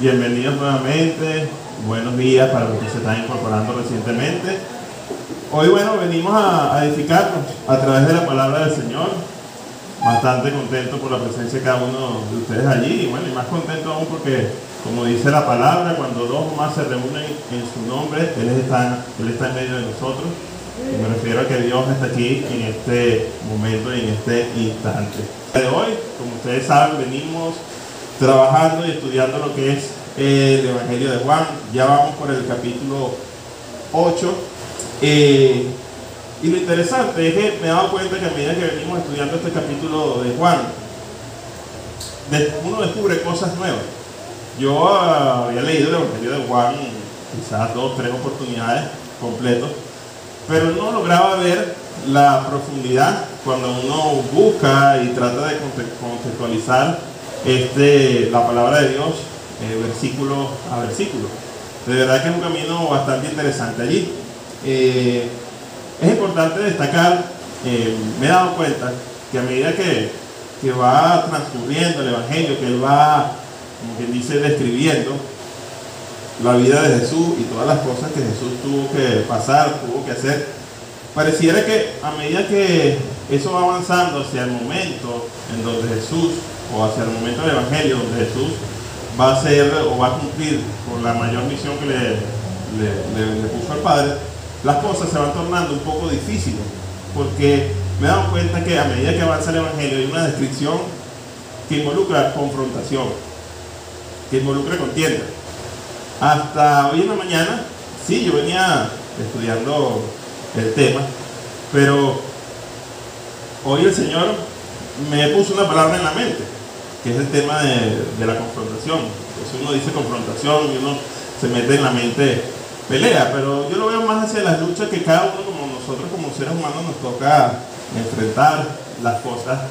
Bienvenidos nuevamente, buenos días para los que se están incorporando recientemente. Hoy, venimos a edificarnos a través de la palabra del Señor. Bastante contento por la presencia de cada uno de ustedes allí y más contento aún porque, como dice la palabra, cuando dos o más se reúnen en su nombre, Él está en medio de nosotros. Y me refiero a que Dios está aquí en este momento y en este instante. De hoy, como ustedes saben, venimos trabajando y estudiando lo que es el Evangelio de Juan. Ya vamos por el capítulo 8. Y lo interesante es que me he dado cuenta que a medida que venimos estudiando este capítulo de Juan, uno descubre cosas nuevas. Yo había leído el Evangelio de Juan quizás 2 o 3 oportunidades completos, pero no lograba ver la profundidad cuando uno busca y trata de contextualizar la palabra de Dios versículo a versículo. De verdad que es un camino bastante interesante allí. Es importante destacar, me he dado cuenta que a medida que va transcurriendo el Evangelio, que él va, como quien dice, describiendo la vida de Jesús y todas las cosas que Jesús tuvo que pasar, tuvo que hacer, pareciera que a medida que eso va avanzando hacia el momento en donde Jesús, o hacia el momento del Evangelio donde Jesús va a hacer o va a cumplir con la mayor misión que le puso al Padre, las cosas se van tornando un poco difíciles, porque me he dado cuenta que a medida que avanza el Evangelio hay una descripción que involucra confrontación, que involucra contienda. Hasta hoy en la mañana, sí, yo venía estudiando el tema, pero hoy el Señor me puso una palabra en la mente, que es el tema de la confrontación. Entonces uno dice confrontación y uno se mete en la mente pelea, pero yo lo veo más hacia las luchas que cada uno, como nosotros como seres humanos, nos toca enfrentar las cosas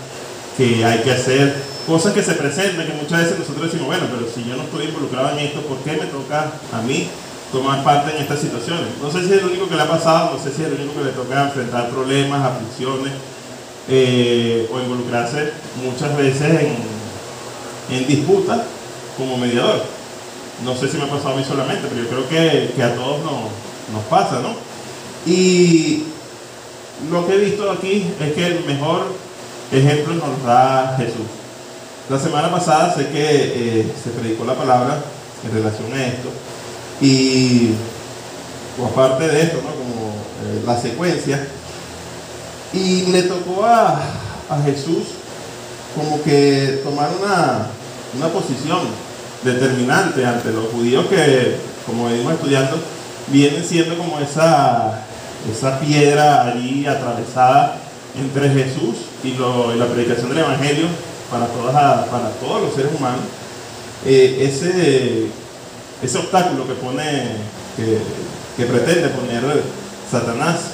que hay que hacer, cosas que se presentan, que muchas veces nosotros decimos, pero si yo no estoy involucrado en esto, ¿por qué me toca a mí tomar parte en estas situaciones? No sé si es el único que le ha pasado, no sé si es el único que le toca enfrentar problemas, aflicciones, o involucrarse muchas veces en disputas como mediador. No sé si me ha pasado a mí solamente, pero yo creo que a todos nos pasa, ¿no? Y lo que he visto aquí es que el mejor ejemplo nos da Jesús. La semana pasada sé que se predicó la palabra en relación a esto, y o aparte de esto, ¿no? Como la secuencia, y le tocó a Jesús como que tomar una posición determinante ante los judíos que, como venimos estudiando, vienen siendo como esa piedra allí atravesada entre Jesús y la predicación del Evangelio para todos los seres humanos. Ese obstáculo que pretende poner Satanás.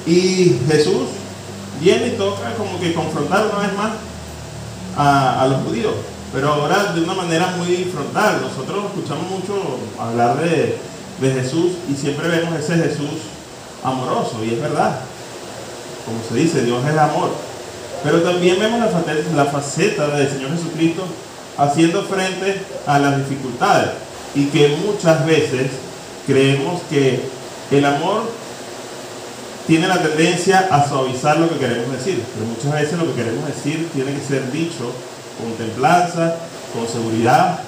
Y Jesús viene y toca como que confrontar una vez más a los judíos, pero ahora de una manera muy frontal. Nosotros escuchamos mucho hablar de Jesús y siempre vemos ese Jesús amoroso, y es verdad, como se dice, Dios es amor, pero también vemos la faceta del Señor Jesucristo haciendo frente a las dificultades, y que muchas veces creemos que el amor tiene la tendencia a suavizar lo que queremos decir, pero muchas veces lo que queremos decir tiene que ser dicho con templanza, con seguridad,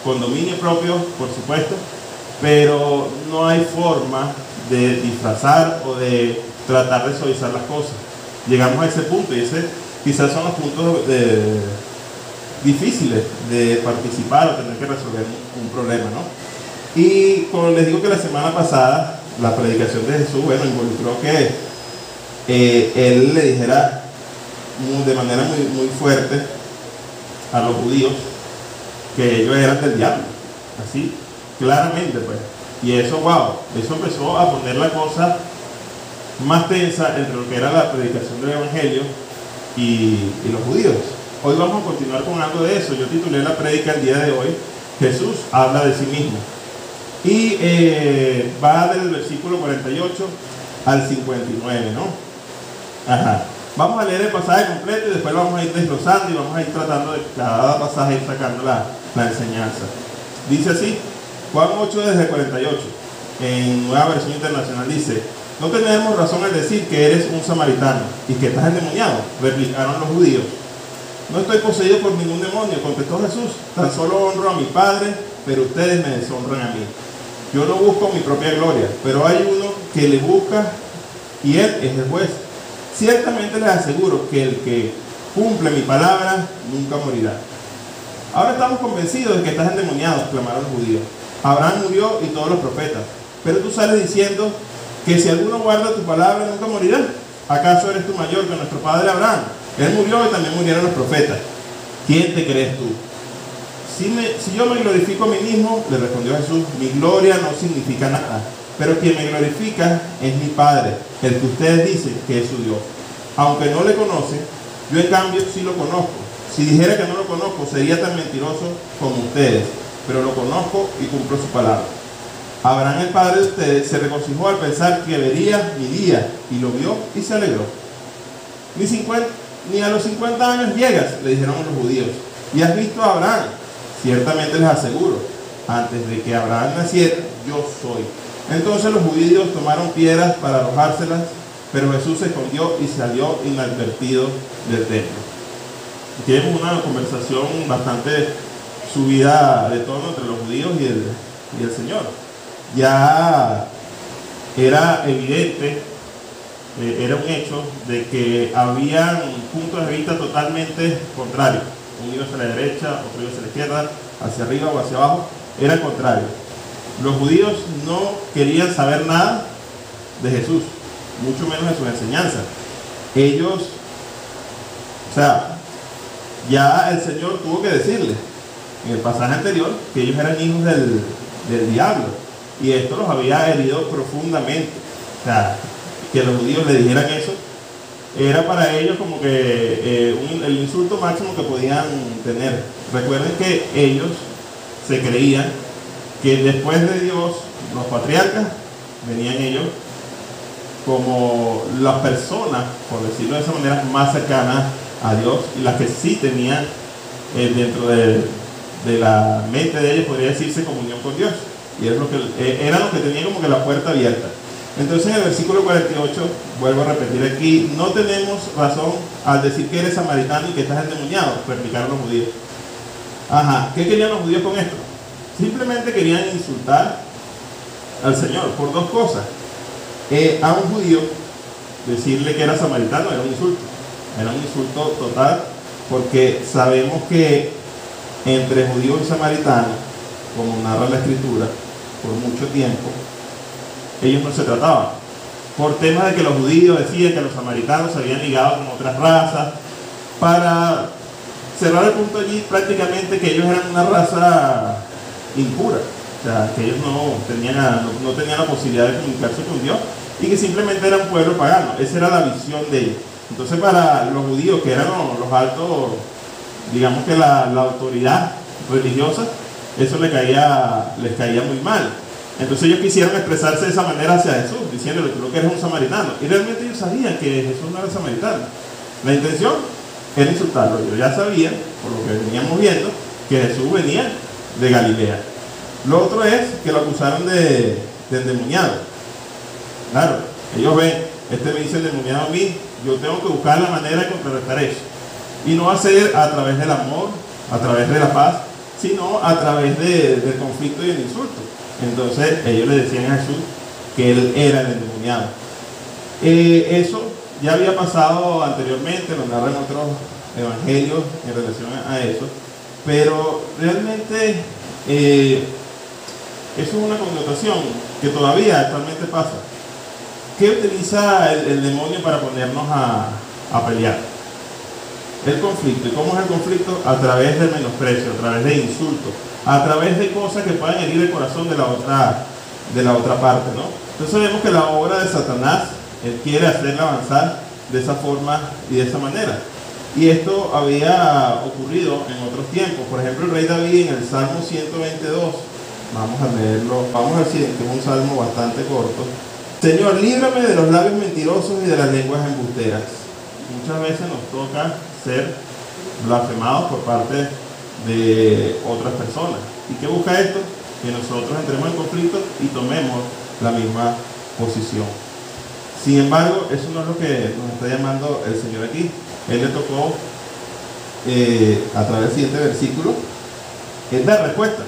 con dominio propio, por supuesto, pero no hay forma de disfrazar o de tratar de suavizar las cosas. Llegamos a ese punto, y ese quizás son los puntos difíciles de participar o tener que resolver un problema, ¿no? Y como les digo que la semana pasada la predicación de Jesús, involucró que él le dijera de manera muy fuerte a los judíos que ellos eran del diablo, así claramente, pues. Y eso empezó a poner la cosa más tensa entre lo que era la predicación del Evangelio y los judíos. Hoy vamos a continuar con algo de eso. Yo titulé la prédica el día de hoy, Jesús habla de sí mismo. Y va del versículo 48 al 59, ¿no? Ajá. Vamos a leer el pasaje completo y después lo vamos a ir desglosando y vamos a ir tratando de cada pasaje ir sacando la enseñanza. Dice así, Juan 8 desde el 48, en Nueva Versión Internacional dice: no tenemos razón al decir que eres un samaritano y que estás endemoniado, replicaron los judíos. No estoy poseído por ningún demonio, contestó Jesús, tan solo honro a mi Padre, pero ustedes me deshonran a mí. Yo no busco mi propia gloria, pero hay uno que le busca y él es el juez. Ciertamente les aseguro que el que cumple mi palabra nunca morirá. Ahora estamos convencidos de que estás endemoniado, clamaron los judíos. Abraham murió y todos los profetas, pero tú sales diciendo que si alguno guarda tu palabra nunca morirá. ¿Acaso eres tú mayor que nuestro padre Abraham? Él murió y también murieron los profetas. ¿Quién te crees tú? Si yo me glorifico a mí mismo, le respondió Jesús, mi gloria no significa nada, pero quien me glorifica es mi Padre, el que ustedes dicen que es su Dios. Aunque no le conocen, yo en cambio sí lo conozco. Si dijera que no lo conozco, sería tan mentiroso como ustedes, pero lo conozco y cumplo su palabra. Abraham, el padre de ustedes, se regocijó al pensar que vería mi día, y lo vio y se alegró. Ni a los 50 años llegas, le dijeron los judíos, y has visto a Abraham. Ciertamente les aseguro, antes de que Abraham naciera, yo soy. Entonces los judíos tomaron piedras para arrojárselas, pero Jesús se escondió y salió inadvertido del templo. Tenemos una conversación bastante subida de tono entre los judíos y el Señor. Ya era evidente, era un hecho de que habían puntos de vista totalmente contrarios. Un iba hacia la derecha, otro iba hacia la izquierda, hacia arriba o hacia abajo, era contrario. Los judíos no querían saber nada de Jesús, mucho menos de sus enseñanzas. Ellos, ya el Señor tuvo que decirles en el pasaje anterior que ellos eran hijos del diablo, y esto los había herido profundamente. Que los judíos le dijeran eso era para ellos como que el insulto máximo que podían tener. Recuerden que ellos se creían que después de Dios, los patriarcas, venían ellos como las personas, por decirlo de esa manera, más cercanas a Dios, y las que sí tenían dentro de la mente de ellos, podría decirse, comunión con Dios, y eran los que tenían como que la puerta abierta. Entonces en el versículo 48, vuelvo a repetir aquí, no tenemos razón al decir que eres samaritano y que estás endemoniado, replicaron los judíos. ¿Qué querían los judíos con esto? Simplemente querían insultar al Señor por dos cosas. A un judío decirle que era samaritano era un insulto total, porque sabemos que entre judíos y samaritanos, como narra la Escritura, por mucho tiempo ellos no se trataban, por temas de que los judíos decían que los samaritanos se habían ligado con otras razas. Para cerrar el punto allí, prácticamente que ellos eran una raza impura, que ellos no tenían la posibilidad de comunicarse con Dios, y que simplemente era un pueblo pagano. Esa era la visión de ellos. Entonces para los judíos, que eran los altos, digamos que la autoridad religiosa, eso les caía muy mal. Entonces ellos quisieron expresarse de esa manera hacia Jesús, diciéndole: tú lo que eres un samaritano. Y realmente ellos sabían que Jesús no era samaritano. La intención era insultarlo. Ellos ya sabían, por lo que veníamos viendo, que Jesús venía de Galilea. Lo otro es que lo acusaron de endemoniado. Claro, ellos ven, este me dice endemoniado a mí, yo tengo que buscar la manera de contrarrestar eso. Y no hacer a través del amor, a través de la paz, sino a través del conflicto y el insulto. Entonces ellos le decían a Jesús que él era el endemoniado. Eso ya había pasado anteriormente, lo narran otros evangelios en relación a eso, pero realmente eso es una connotación que todavía actualmente pasa. ¿Qué utiliza el demonio para ponernos a pelear? El conflicto. ¿Y cómo es el conflicto? A través del menosprecio, a través de insultos, a través de cosas que puedan herir el corazón de la otra parte, ¿no? Entonces vemos que la obra de Satanás, él quiere hacerla avanzar de esa forma y de esa manera. Y esto había ocurrido en otros tiempos. Por ejemplo, el rey David en el Salmo 122, vamos a leerlo, vamos a decir que es un salmo bastante corto. Señor, líbrame de los labios mentirosos y de las lenguas embusteras. Muchas veces nos toca ser blasfemados por parte de otras personas. ¿Y qué busca esto? Que nosotros entremos en conflicto y tomemos la misma posición. Sin embargo, eso no es lo que nos está llamando el Señor aquí. Él le tocó, a través del siguiente versículo, él da respuesta.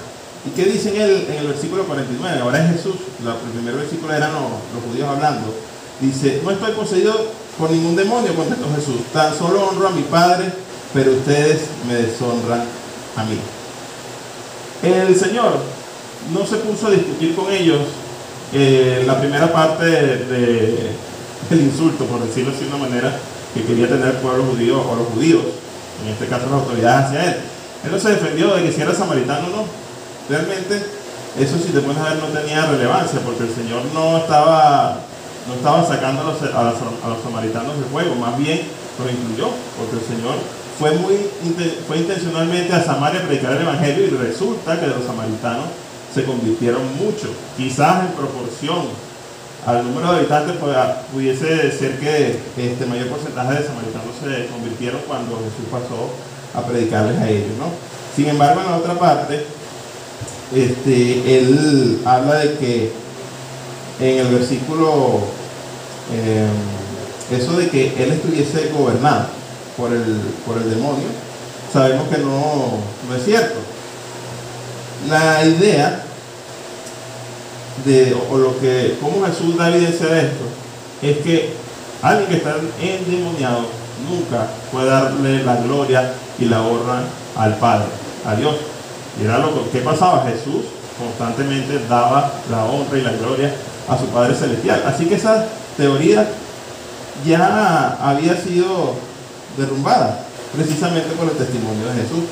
¿Y qué dice en el versículo 49? Ahora es Jesús, el primer versículo eran los judíos hablando. Dice, no estoy poseído por ningún demonio, contestó Jesús. Tan solo honro a mi Padre, pero ustedes me deshonran a mí. El Señor no se puso a discutir con ellos la primera parte del insulto, por decirlo así de una manera, que quería tener el pueblo judío o los judíos, en este caso las autoridades hacia él. Él no se defendió de que si era samaritano o no. Realmente, eso si te pones a ver no tenía relevancia, porque el Señor no estaba sacando a los samaritanos del juego, más bien los incluyó, porque el Señor fue intencionalmente a Samaria a predicar el Evangelio, y resulta que de los samaritanos se convirtieron mucho. Quizás en proporción al número de habitantes pudiese ser que mayor porcentaje de samaritanos se convirtieron cuando Jesús pasó a predicarles a ellos, ¿no? Sin embargo, en la otra parte, él habla de que en el versículo, eso de que él estuviese gobernado por el demonio, sabemos que no es cierto. La idea cómo Jesús da evidencia de esto, es que alguien que está endemoniado nunca puede darle la gloria y la honra al Padre, a Dios. Y era ¿qué pasaba? Jesús constantemente daba la honra y la gloria a su Padre Celestial. Así que esa teoría ya había sido derrumbada, precisamente por el testimonio de Jesús.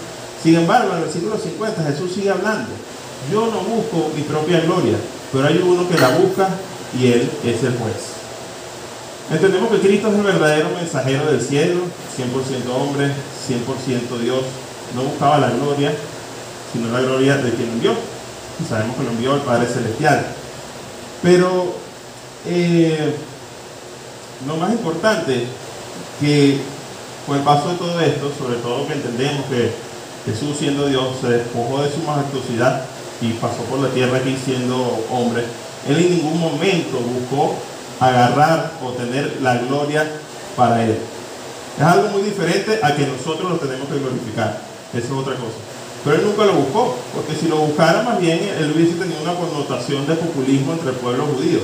Sin embargo, en el versículo 50 Jesús sigue hablando. Yo no busco mi propia gloria, pero hay uno que la busca, y Él es el juez. Entendemos que Cristo es el verdadero mensajero del cielo, 100% hombre, 100% Dios. No buscaba la gloria, sino la gloria de quien lo envió. Y sabemos que lo envió el Padre Celestial. Pero lo más importante, que con el paso de todo esto, sobre todo que entendemos que Jesús, siendo Dios, se despojó de su majestuosidad y pasó por la tierra aquí siendo hombre, Él en ningún momento buscó agarrar o tener la gloria para Él. Es algo muy diferente a que nosotros lo tenemos que glorificar. Eso es otra cosa. Pero Él nunca lo buscó, porque si lo buscara, más bien Él hubiese tenido una connotación de populismo entre el pueblo judío.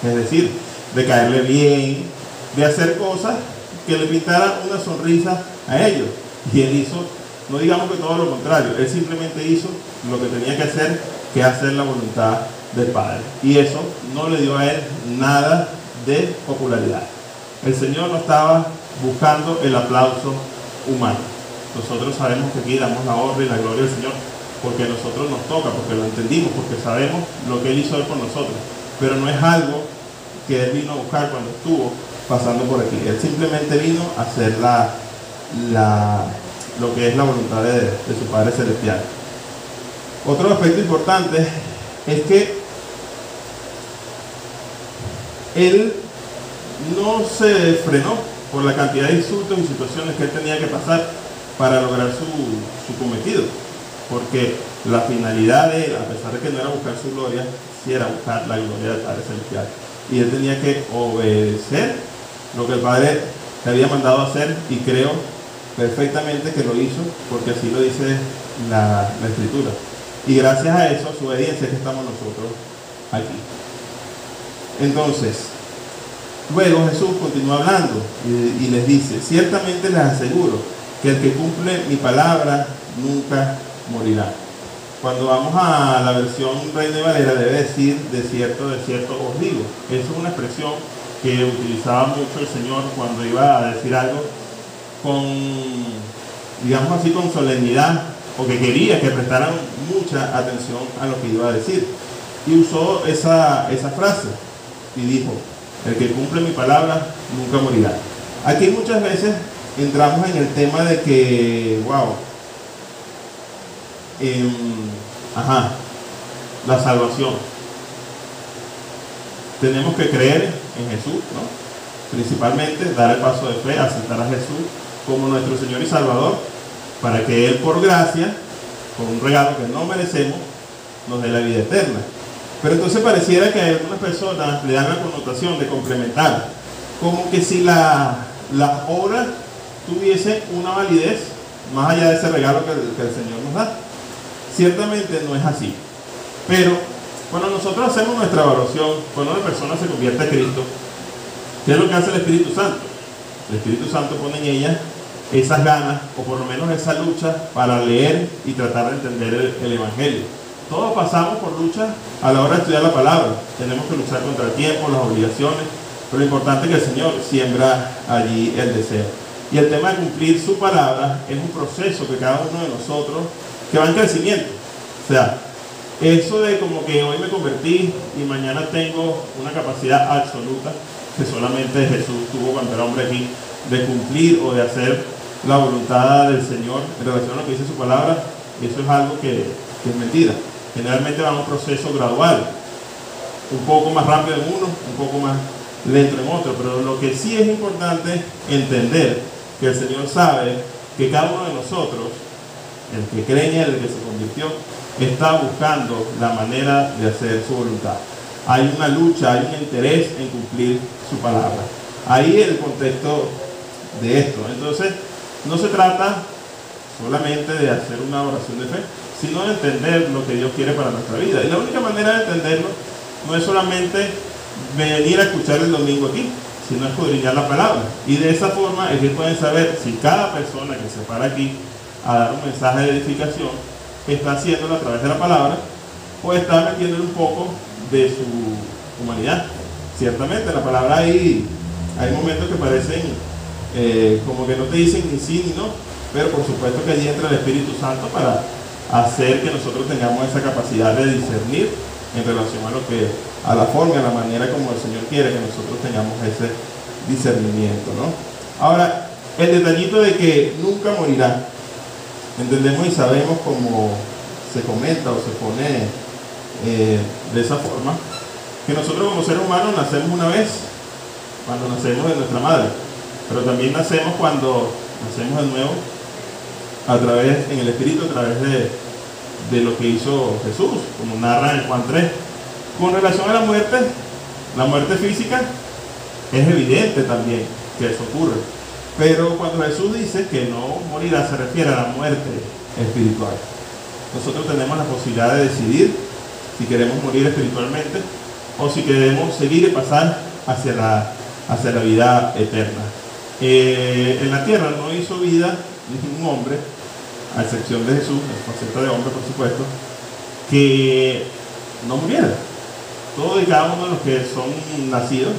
Es decir, de caerle bien, de hacer cosas que le pintaran una sonrisa a ellos. Y Él hizo, no digamos que todo lo contrario, Él simplemente hizo lo que tenía que hacer, que es hacer la voluntad del Padre. Y eso no le dio a Él nada de popularidad. El Señor no estaba buscando el aplauso humano. Nosotros sabemos que aquí damos la honra y la gloria al Señor porque a nosotros nos toca, porque lo entendimos, porque sabemos lo que Él hizo por nosotros. Pero no es algo que Él vino a buscar cuando estuvo pasando por aquí. Él simplemente vino a hacer lo que es la voluntad de su Padre Celestial. Otro aspecto importante es que Él no se frenó por la cantidad de insultos y situaciones que Él tenía que pasar para lograr su cometido, porque la finalidad de Él, a pesar de que no era buscar su gloria, sí era buscar la gloria del Padre Celestial, y Él tenía que obedecer lo que el Padre le había mandado a hacer, y creo perfectamente que lo hizo, porque así lo dice la Escritura, y gracias a eso, a su obediencia, es que estamos nosotros aquí. Entonces, luego Jesús continúa hablando y les dice: ciertamente les aseguro que el que cumple mi palabra nunca morirá. Cuando vamos a la versión Reina Valera, debe decir de cierto os digo. Eso es una expresión que utilizaba mucho el Señor cuando iba a decir algo con, digamos así, con solemnidad, o que quería que prestaran mucha atención a lo que iba a decir. Y usó esa frase y dijo: el que cumple mi palabra nunca morirá. Aquí muchas veces entramos en el tema de que, la salvación. Tenemos que creer en Jesús, ¿no? Principalmente dar el paso de fe, aceptar a Jesús como nuestro Señor y Salvador, para que Él por gracia, con un regalo que no merecemos, nos dé la vida eterna. Pero entonces pareciera que a algunas personas le dan la connotación de complementar, como que si las obras tuviesen una validez más allá de ese regalo que el Señor nos da. Ciertamente no es así. Pero cuando nosotros hacemos nuestra evaluación, cuando una persona se convierte a Cristo, ¿qué es lo que hace el Espíritu Santo? El Espíritu Santo pone en ella esas ganas, o por lo menos esa lucha para leer y tratar de entender el Evangelio. Todos pasamos por luchas a la hora de estudiar la palabra. Tenemos que luchar contra el tiempo, las obligaciones, pero lo importante es que el Señor siembra allí el deseo. Y el tema de cumplir su palabra es un proceso que cada uno de nosotros, que va en crecimiento. O sea, eso de como que hoy me convertí y mañana tengo una capacidad absoluta que solamente Jesús tuvo cuando era hombre aquí, de cumplir o de hacer la voluntad del Señor en relación a lo que dice su palabra, eso es algo que es mentira. Generalmente va a un proceso gradual, un poco más rápido en uno, un poco más lento en otro, pero lo que sí es importante entender que el Señor sabe que cada uno de nosotros, el que cree en Él, el que se convirtió, está buscando la manera de hacer su voluntad. Hay una lucha, hay un interés en cumplir su palabra. Ahí el contexto de esto. Entonces, no se trata solamente de hacer una oración de fe, sino de entender lo que Dios quiere para nuestra vida. Y la única manera de entenderlo no es solamente venir a escuchar el domingo aquí, sino escudriñar la palabra. Y de esa forma es que pueden saber si cada persona que se para aquí a dar un mensaje de edificación está haciéndolo a través de la palabra o está metiéndole un poco de su humanidad. Ciertamente la palabra hay momentos que parecen como que no te dicen ni sí ni no, pero por supuesto que allí entra el Espíritu Santo para hacer que nosotros tengamos esa capacidad de discernir en relación a la forma, a la manera como el Señor quiere que nosotros tengamos ese discernimiento, ¿no? Ahora, el detallito de que nunca morirá, entendemos y sabemos, como se comenta o se pone de esa forma, que nosotros como seres humanos nacemos una vez cuando nacemos de nuestra madre, pero también nacemos cuando nacemos de nuevo en el Espíritu, a través de lo que hizo Jesús, como narra en Juan 3. Con relación a la muerte física, es evidente también que eso ocurre, pero cuando Jesús dice que no morirá, se refiere a la muerte espiritual. Nosotros tenemos la posibilidad de decidir si queremos morir espiritualmente o si queremos seguir y pasar hacia la vida eterna. En la tierra no hizo vida ningún hombre, a excepción de Jesús, en su faceta de hombre por supuesto, que no muriera. Todos y cada uno de los que son nacidos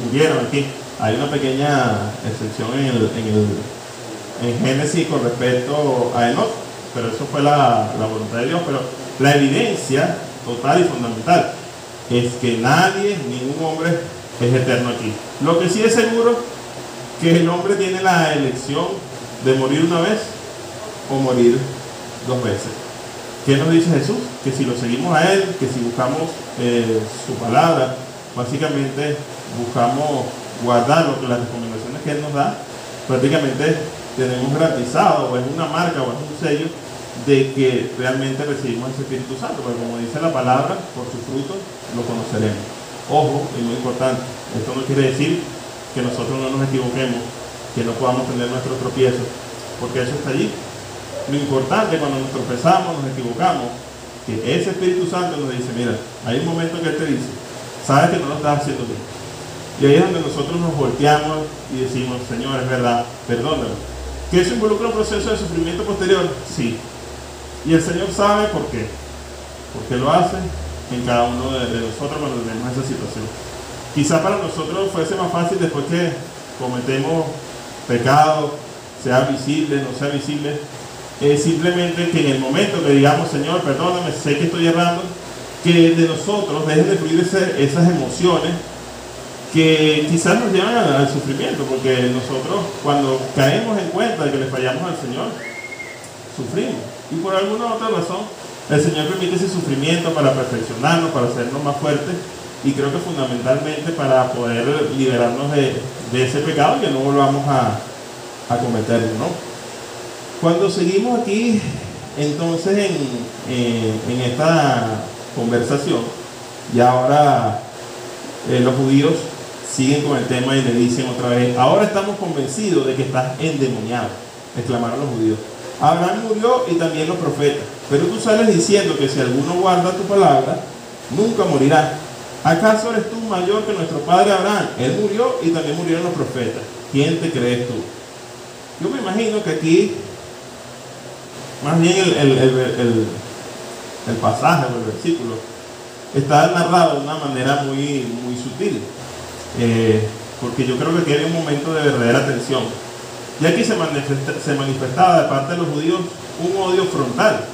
murieron aquí. Hay una pequeña excepción en Génesis con respecto a Enoc, pero eso fue la voluntad de Dios. Pero la evidencia total y fundamental es que nadie, ningún hombre es eterno aquí. Lo que sí es seguro, que el hombre tiene la elección de morir una vez o morir dos veces. ¿Qué nos dice Jesús? Que si lo seguimos a Él, que si buscamos su palabra, básicamente buscamos guardar las recomendaciones que Él nos da, prácticamente tenemos garantizado, o es una marca, o es un sello, de que realmente recibimos ese Espíritu Santo, porque como dice la palabra, por sus frutos lo conoceremos. Ojo, y muy importante, esto no quiere decir que nosotros no nos equivoquemos, que no podamos tener nuestros tropiezos, porque eso está allí. Lo importante cuando nos tropezamos, nos equivocamos, que ese Espíritu Santo nos dice, mira, hay un momento que Él te dice, sabes que no lo estás haciendo bien. Y ahí es donde nosotros nos volteamos y decimos, Señor, es verdad, perdóname. ¿Que eso involucra un proceso de sufrimiento posterior? Sí. Y el Señor sabe por qué. Porque lo hace en cada uno de nosotros cuando tenemos esa situación. Quizá para nosotros fuese más fácil después que cometemos pecado, sea visible, no sea visible, simplemente que en el momento que digamos, Señor, perdóname, sé que estoy errando, que de nosotros dejen de fluir esas emociones que quizás nos llevan al sufrimiento, porque nosotros cuando caemos en cuenta de que le fallamos al Señor, sufrimos. Y por alguna otra razón, el Señor permite ese sufrimiento para perfeccionarnos, para hacernos más fuertes, y creo que fundamentalmente para poder liberarnos de ese pecado y que no volvamos a cometerlo, ¿no? Cuando seguimos aquí, entonces en esta conversación, y ahora los judíos siguen con el tema y le dicen otra vez: ahora estamos convencidos de que estás endemoniado, exclamaron los judíos. Abraham murió y también los profetas, pero tú sales diciendo que si alguno guarda tu palabra, nunca morirá. ¿Acaso eres tú mayor que nuestro padre Abraham? Él murió y también murieron los profetas. ¿Quién te crees tú? Yo me imagino que aquí, más bien el pasaje o el versículo está narrado de una manera muy, muy sutil, porque yo creo que aquí había un momento de verdadera tensión. Y aquí se manifestaba de parte de los judíos un odio frontal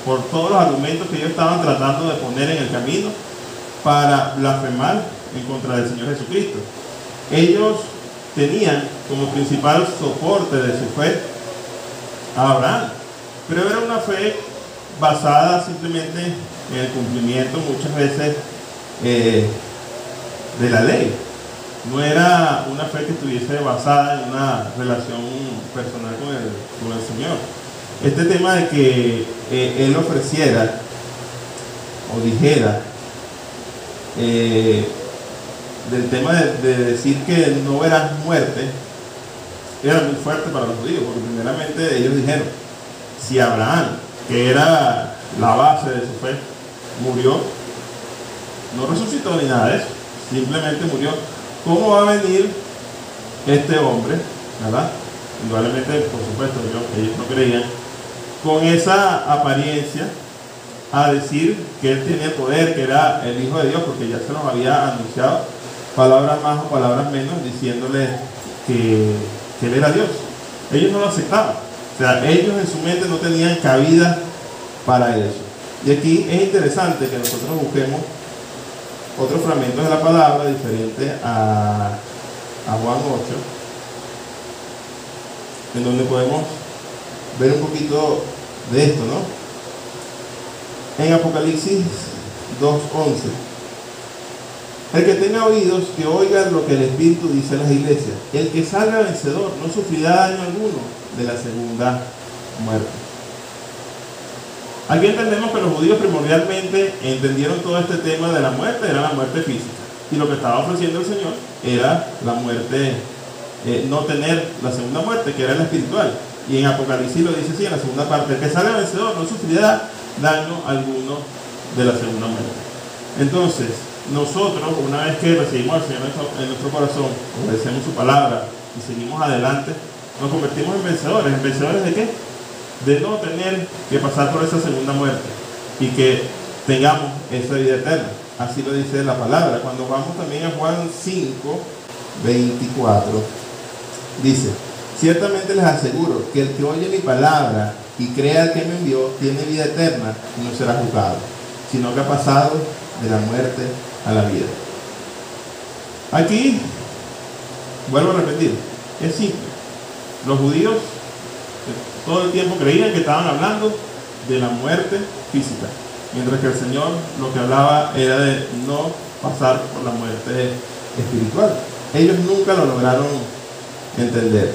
por todos los argumentos que ellos estaban tratando de poner en el camino para blasfemar en contra del Señor Jesucristo. Ellos tenían como principal soporte de su fe a Abraham, pero era una fe basada simplemente en el cumplimiento muchas veces de la ley. No era una fe que estuviese basada en una relación personal con el Señor. Este tema de que Él ofreciera o dijera del tema de decir que no verás muerte era muy fuerte para los judíos, porque primeramente ellos dijeron: si Abraham, que era la base de su fe, murió, no resucitó ni nada de eso, simplemente murió, ¿cómo va a venir este hombre, verdad? Indudablemente, por supuesto, ellos no creían, con esa apariencia, a decir que él tenía poder, que era el Hijo de Dios, porque ya se nos había anunciado, palabras más o palabras menos, diciéndole que él era Dios. Ellos no lo aceptaban. O sea, ellos en su mente no tenían cabida para eso. Y aquí es interesante que nosotros busquemos otros fragmentos de la palabra diferente a Juan 8, en donde podemos ver un poquito de esto, ¿no? En Apocalipsis 2:11: el que tenga oídos, que oiga lo que el Espíritu dice a las iglesias. El que salga vencedor no sufrirá daño alguno de la segunda muerte. Aquí entendemos que los judíos primordialmente entendieron todo este tema de la muerte, era la muerte física. Y lo que estaba ofreciendo el Señor era la muerte, no tener la segunda muerte, que era la espiritual. Y en Apocalipsis lo dice así, en la segunda parte: el que salga vencedor no sufrirá daño alguno de la segunda muerte. Entonces, nosotros, una vez que recibimos al Señor en nuestro corazón, obedecemos su palabra y seguimos adelante, nos convertimos en vencedores. ¿En vencedores de qué? De no tener que pasar por esa segunda muerte y que tengamos esa vida eterna. Así lo dice la palabra. Cuando vamos también a Juan 5:24, dice: ciertamente les aseguro que el que oye mi palabra y crea al que me envió tiene vida eterna y no será juzgado, sino que ha pasado de la muerte a la vida. Aquí, vuelvo a repetir, es simple. Los judíos todo el tiempo creían que estaban hablando de la muerte física, mientras que el Señor lo que hablaba era de no pasar por la muerte espiritual. Ellos nunca lo lograron entender.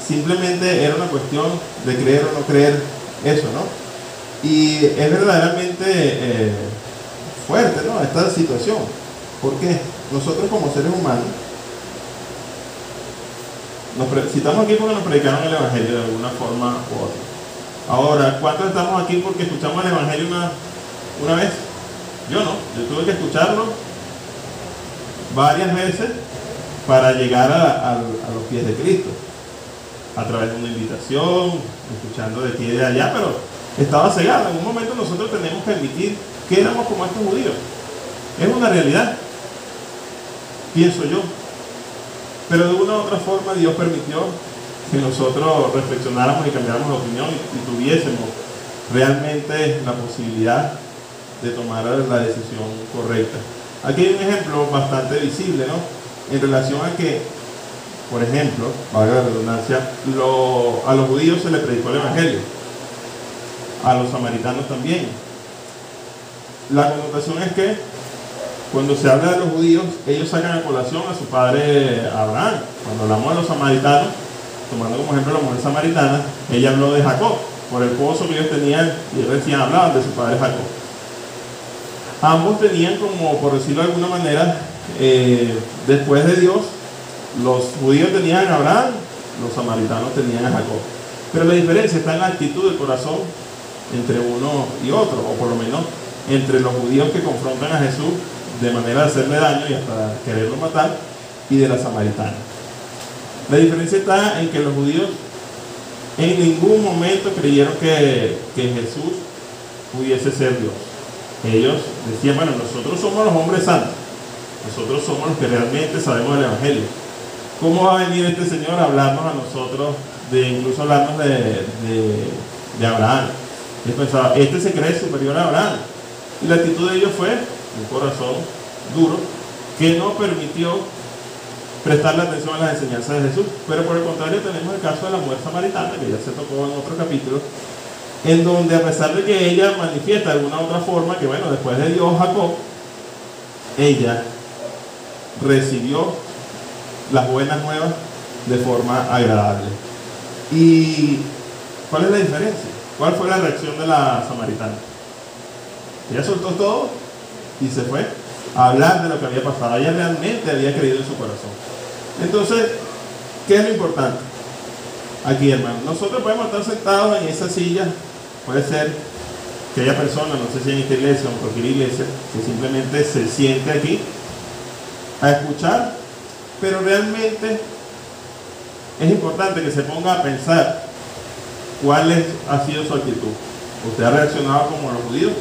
Simplemente era una cuestión de creer o no creer eso, ¿no? Y es verdaderamente fuerte, ¿no?, esta situación. Porque nosotros como seres humanos, si estamos aquí porque nos predicaron el Evangelio de alguna forma u otra. Ahora, ¿cuántos estamos aquí porque escuchamos el Evangelio una vez? Yo no, yo tuve que escucharlo varias veces para llegar a los pies de Cristo, a través de una invitación, escuchando de aquí y de allá, pero estaba cegado. En un momento nosotros tenemos que admitir que éramos como estos judíos. Es una realidad, pienso yo. Pero de una u otra forma Dios permitió que nosotros reflexionáramos y cambiáramos de opinión y tuviésemos realmente la posibilidad de tomar la decisión correcta. Aquí hay un ejemplo bastante visible, ¿no?, en relación a que, por ejemplo, valga la redundancia, a los judíos se les predicó el Evangelio, a los samaritanos también. La connotación es que cuando se habla de los judíos, ellos sacan a colación a su padre Abraham. Cuando hablamos de los samaritanos, tomando como ejemplo la mujer samaritana, ella habló de Jacob, por el pozo que ellos tenían, y ellos decían, hablaban de su padre Jacob. Ambos tenían, como por decirlo de alguna manera, después de Dios, los judíos tenían a Abraham, los samaritanos tenían a Jacob. Pero la diferencia está en la actitud del corazón entre uno y otro, o por lo menos entre los judíos que confrontan a Jesús de manera de hacerle daño y hasta quererlo matar, y de la samaritana. La diferencia está en que los judíos en ningún momento creyeron que Jesús pudiese ser Dios. Ellos decían, bueno, nosotros somos los hombres santos, nosotros somos los que realmente sabemos del Evangelio. ¿Cómo va a venir este Señor a hablarnos a nosotros, incluso hablarnos de Abraham? Ellos pensaban, este se cree superior a Abraham. Y la actitud de ellos fue un corazón duro que no permitió prestarle atención a las enseñanzas de Jesús. Pero por el contrario tenemos el caso de la mujer samaritana, que ya se tocó en otro capítulo, en donde a pesar de que ella manifiesta de alguna otra forma que bueno, después de Dios Jacob, ella recibió las buenas nuevas de forma agradable. ¿Y cuál es la diferencia? ¿Cuál fue la reacción de la samaritana? Ella soltó todo y se fue a hablar de lo que había pasado. Ella realmente había creído en su corazón. Entonces, ¿qué es lo importante? Aquí, hermano, nosotros podemos estar sentados en esa silla. Puede ser que haya personas, no sé si en esta iglesia o en cualquier iglesia, que simplemente se siente aquí a escuchar, pero realmente es importante que se ponga a pensar cuál ha sido su actitud. Usted ha reaccionado como los judíos,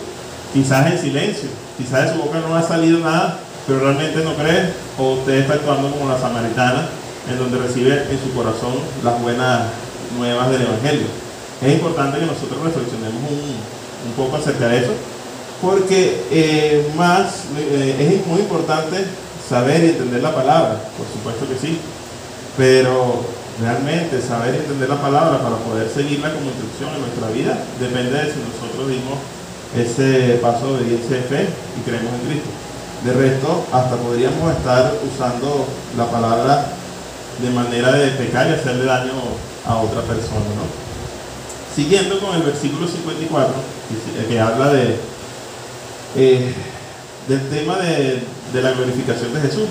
quizás en silencio, quizás de su boca no ha salido nada, pero realmente no cree, o usted está actuando como la samaritana, en donde recibe en su corazón las buenas nuevas del Evangelio. Es importante que nosotros reflexionemos un poco acerca de eso, porque es muy importante saber y entender la palabra, por supuesto que sí, pero realmente saber y entender la palabra para poder seguirla como instrucción en nuestra vida depende de si nosotros dimos ese paso de obediencia de fe y creemos en Cristo. De resto, hasta podríamos estar usando la palabra de manera de pecar y hacerle daño a otra persona, ¿no? Siguiendo con el versículo 54, que habla del tema de la glorificación de Jesús,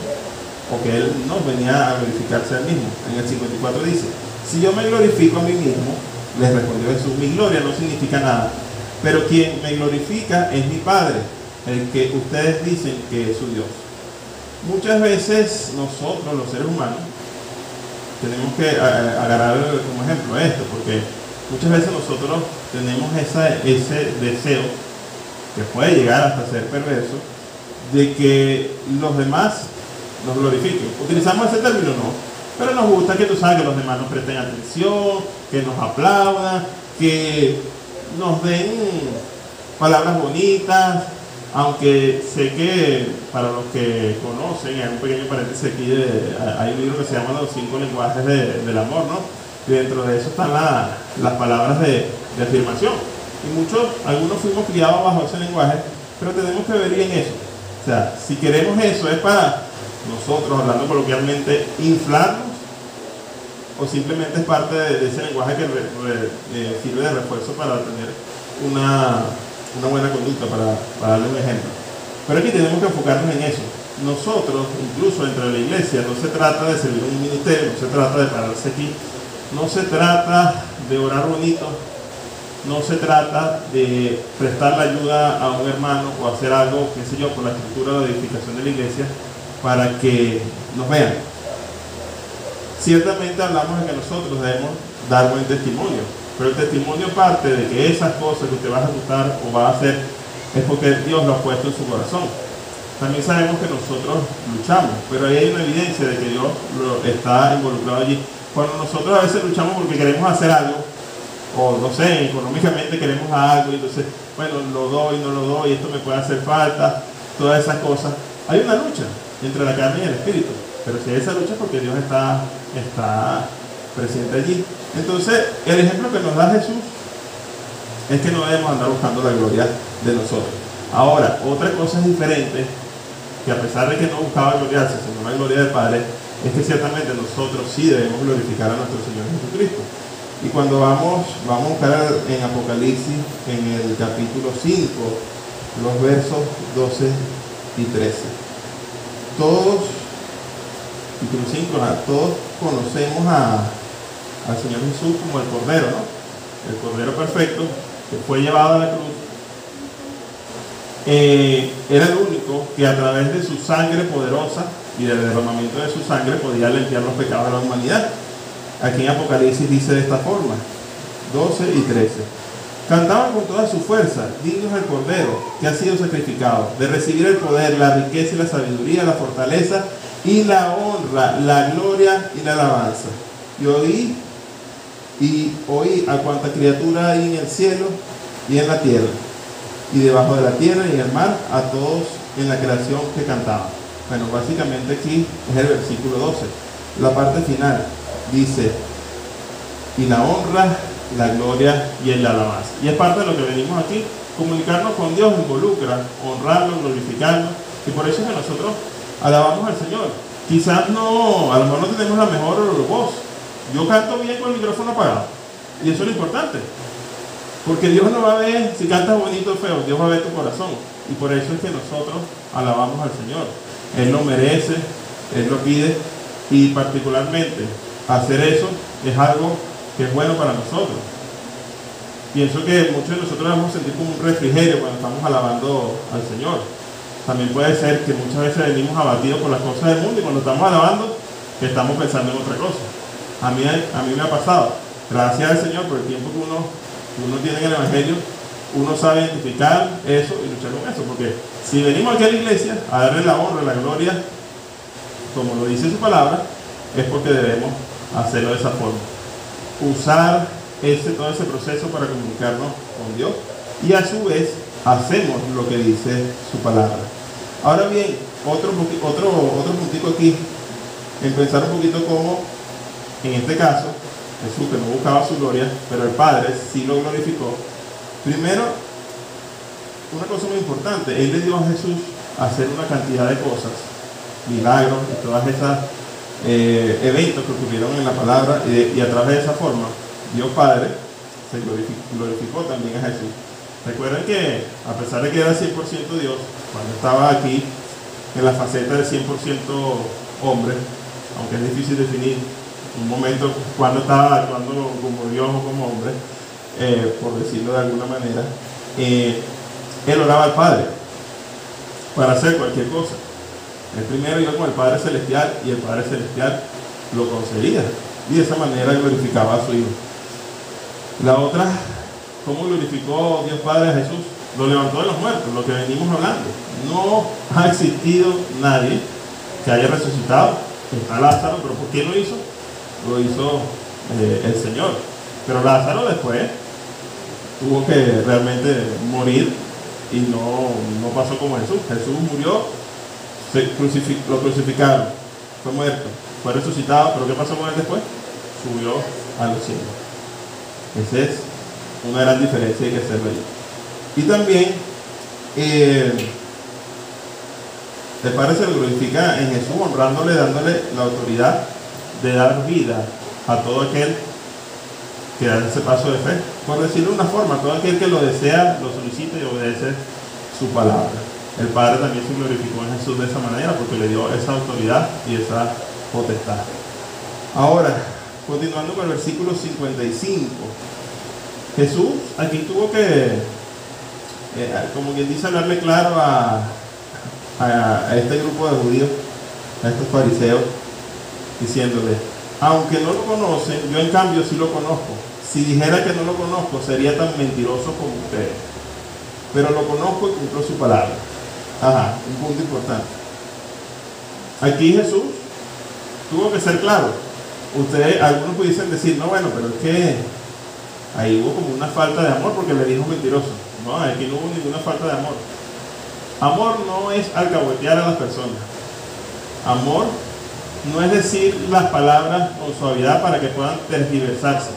o que Él no venía a glorificarse a Él mismo. En el 54 dice, si yo me glorifico a mí mismo, les respondió Jesús, mi gloria no significa nada, pero quien me glorifica es mi Padre, el que ustedes dicen que es su Dios. Muchas veces nosotros, los seres humanos, tenemos que agarrar como ejemplo esto, porque muchas veces nosotros tenemos ese deseo, que puede llegar hasta ser perverso, de que los demás nos glorifiquen. Utilizamos ese término, no, pero nos gusta que tú sabes que los demás nos presten atención, que nos aplaudan, que nos den palabras bonitas, aunque sé que para los que conocen, hay un pequeño paréntesis aquí, hay un libro que se llama Los 5 lenguajes del amor, ¿no? Y dentro de eso están las palabras de afirmación. Y algunos fuimos criados bajo ese lenguaje, pero tenemos que ver bien eso. O sea, si queremos eso, es para nosotros, hablando coloquialmente, inflarnos, o simplemente es parte de ese lenguaje que sirve de refuerzo para tener una buena conducta, para darle un ejemplo. Pero aquí tenemos que enfocarnos en eso. Nosotros, incluso dentro de la iglesia, no se trata de servir un ministerio, no se trata de pararse aquí, no se trata de orar bonito, no se trata de prestar la ayuda a un hermano o hacer algo, qué sé yo, por la estructura de edificación de la iglesia para que nos vean. Ciertamente hablamos de que nosotros debemos dar buen testimonio, pero el testimonio parte de que esas cosas que usted va a ejecutar o va a hacer es porque Dios lo ha puesto en su corazón. También sabemos que nosotros luchamos, pero ahí hay una evidencia de que Dios está involucrado allí. Cuando nosotros a veces luchamos porque queremos hacer algo, o no sé, económicamente queremos algo, y entonces, bueno, lo doy, no lo doy, esto me puede hacer falta, todas esas cosas. Hay una lucha entre la carne y el espíritu, pero si hay esa lucha es porque Dios está presente allí. Entonces, el ejemplo que nos da Jesús es que no debemos andar buscando la gloria de nosotros. Ahora, otra cosa es diferente, que a pesar de que no buscaba gloriarse, sino la gloria del Padre, es que ciertamente nosotros sí debemos glorificar a nuestro Señor Jesucristo. Y cuando vamos a buscar en Apocalipsis, en el capítulo 5, los versos 12 y 13. Todos, capítulo 5, todos conocemos al Señor Jesús como el Cordero, ¿no? El Cordero perfecto, que fue llevado a la cruz. Era el único que a través de su sangre poderosa y del derramamiento de su sangre podía limpiar los pecados de la humanidad. Aquí en Apocalipsis dice de esta forma, 12 y 13. Cantaban con toda su fuerza, dignos del Cordero, que ha sido sacrificado, de recibir el poder, la riqueza y la sabiduría, la fortaleza y la honra, la gloria y la alabanza. Y oí a cuanta criatura hay en el cielo y en la tierra, y debajo de la tierra y en el mar, a todos en la creación que cantaban. Bueno, básicamente aquí es el versículo 12. La parte final dice, y la honra, la gloria y el alabanza. Y es parte de lo que venimos aquí. Comunicarnos con Dios involucra honrarlo, glorificarlo, y por eso es que nosotros alabamos al Señor. Quizás no, a lo mejor no tenemos la mejor voz. Yo canto bien con el micrófono apagado, y eso es lo importante, porque Dios no va a ver si cantas bonito o feo, Dios va a ver tu corazón, y por eso es que nosotros alabamos al Señor. Él lo merece, Él lo pide, y particularmente hacer eso es algo que es bueno para nosotros. Pienso que muchos de nosotros vamos a sentir como un refrigerio cuando estamos alabando al Señor. También puede ser que muchas veces venimos abatidos por las cosas del mundo, y cuando estamos alabando estamos pensando en otra cosa. A mí me ha pasado, gracias al Señor por el tiempo que uno tiene en el Evangelio, uno sabe identificar eso y luchar con eso, porque si venimos aquí a la iglesia a darle la honra, la gloria, como lo dice su palabra, es porque debemos hacerlo de esa forma. Usar todo ese proceso para comunicarnos con Dios, y a su vez hacemos lo que dice su palabra. Ahora bien, otro puntico aquí, en pensar un poquito cómo, en este caso, Jesús, que no buscaba su gloria, pero el Padre sí lo glorificó. Primero, una cosa muy importante, Él le dio a Jesús hacer una cantidad de cosas, milagros y todas esas eventos que ocurrieron en la palabra, y a través de esa forma, Dios Padre se glorificó también a Jesús. Recuerden que, a pesar de que era 100% Dios, cuando estaba aquí, en la faceta de 100% hombre, aunque es difícil definir un momento cuando estaba actuando como Dios o como hombre, por decirlo de alguna manera, Él oraba al Padre para hacer cualquier cosa. El primero iba con el Padre Celestial, y el Padre Celestial lo concedía, y de esa manera glorificaba a su Hijo. La otra, ¿cómo glorificó Dios Padre a Jesús? Lo levantó de los muertos, lo que venimos hablando. No ha existido nadie que haya resucitado. Está Lázaro, pero ¿por qué lo hizo? Lo hizo el Señor. Pero Lázaro después tuvo que realmente morir, y no pasó como Jesús. Jesús murió, lo crucificaron, fue muerto, fue resucitado, pero ¿qué pasó con él después? Subió a los cielos. Esa es una gran diferencia, hay que hacerlo allí. Y también el Padre se lo glorifica en Jesús, honrándole, dándole la autoridad de dar vida a todo aquel que da ese paso de fe, por decirlo de una forma, todo aquel que lo desea, lo solicita y obedece su palabra. El Padre también se glorificó en Jesús de esa manera, porque le dio esa autoridad y esa potestad. Ahora, continuando con el versículo 55, Jesús aquí tuvo que, como quien dice, hablarle claro a este grupo de judíos, a estos fariseos, diciéndole, aunque no lo conocen, yo en cambio sí lo conozco. Si dijera que no lo conozco, sería tan mentiroso como ustedes. Pero lo conozco y cumplo su palabra. Ajá, un punto importante. Aquí Jesús tuvo que ser claro. Ustedes, algunos pudiesen decir, no, bueno, pero es que ahí hubo como una falta de amor porque le dijo mentiroso. No, aquí no hubo ninguna falta de amor. Amor no es alcahuetear a las personas. Amor no es decir las palabras con suavidad para que puedan tergiversarse.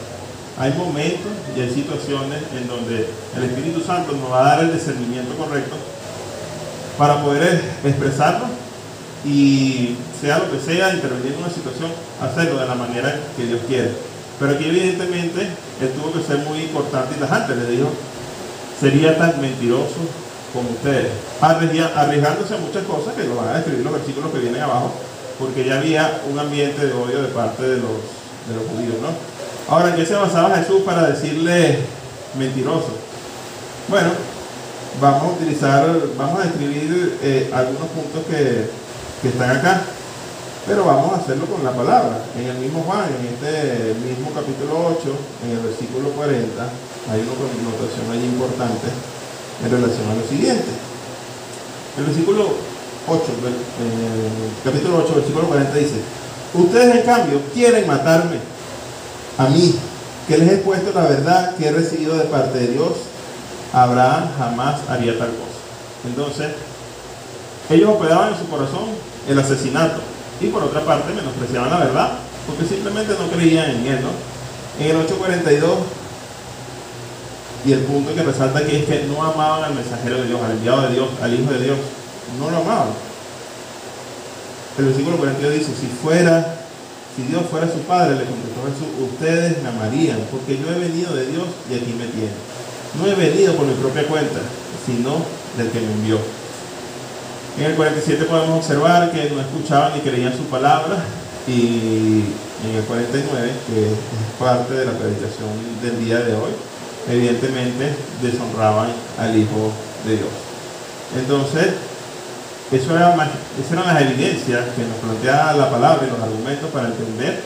Hay momentos y hay situaciones en donde el Espíritu Santo nos va a dar el discernimiento correcto para poder expresarlo y sea lo que sea, intervenir en una situación, hacerlo de la manera que Dios quiere. Pero aquí evidentemente él tuvo que ser muy cortante y tajante. Le dijo, sería tan mentiroso como ustedes, arriesgándose a muchas cosas que lo van a describir los versículos que vienen abajo, porque ya había un ambiente de odio de parte de los judíos, ¿no? Ahora, ¿en qué se basaba Jesús para decirle mentiroso? Bueno, vamos a describir algunos puntos que están acá, pero vamos a hacerlo con la palabra. En el mismo Juan, en este mismo capítulo 8, en el versículo 40, hay una connotación allí importante en relación a lo siguiente. El versículo 8, capítulo 8, versículo 40 dice: ustedes en cambio quieren matarme a mí, que les he puesto la verdad que he recibido de parte de Dios. Abraham jamás haría tal cosa. Entonces, ellos hospedaban en su corazón el asesinato y por otra parte menospreciaban la verdad porque simplemente no creían en él, ¿no? En el 8:42, y el punto que resalta aquí es que no amaban al mensajero de Dios, al enviado de Dios, al Hijo de Dios. No lo amaban. El versículo 42 dice: si Dios fuera su padre, le contestó Jesús, ustedes me amarían, porque yo he venido de Dios y aquí me tienen. No he venido por mi propia cuenta, sino del que me envió. En el 47 podemos observar que no escuchaban ni creían su palabra, y en el 49, que es parte de la predicación del día de hoy, evidentemente deshonraban al Hijo de Dios. Entonces, esas eran las evidencias que nos plantea la palabra y los argumentos para entender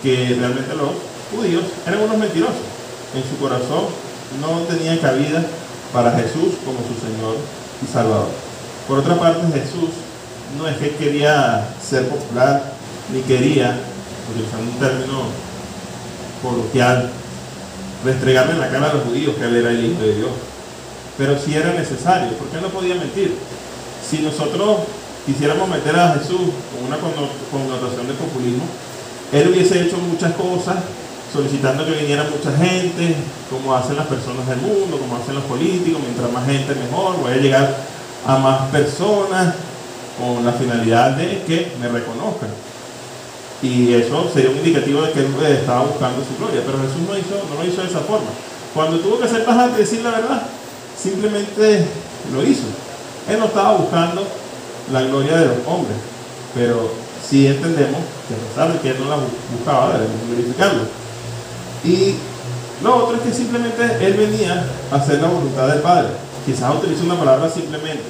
que realmente los judíos eran unos mentirosos. En su corazón no tenían cabida para Jesús como su Señor y Salvador. Por otra parte, Jesús no es que quería ser popular, ni quería, utilizando un término coloquial, restregarle en la cara a los judíos que él era el Hijo de Dios. Pero sí era necesario, porque él no podía mentir. Si nosotros quisiéramos meter a Jesús con una connotación de populismo, él hubiese hecho muchas cosas solicitando que viniera mucha gente, como hacen las personas del mundo, como hacen los políticos: mientras más gente mejor, voy a llegar a más personas con la finalidad de que me reconozcan. Y eso sería un indicativo de que él estaba buscando su gloria. Pero Jesús no lo hizo de esa forma. Cuando tuvo que ser tajante y decir la verdad, simplemente lo hizo. Él no estaba buscando la gloria de los hombres, pero sí entendemos que a pesar de que él no la buscaba, debemos glorificarlo. Y lo otro es que simplemente él venía a hacer la voluntad del Padre. Quizás utilice una palabra simplemente,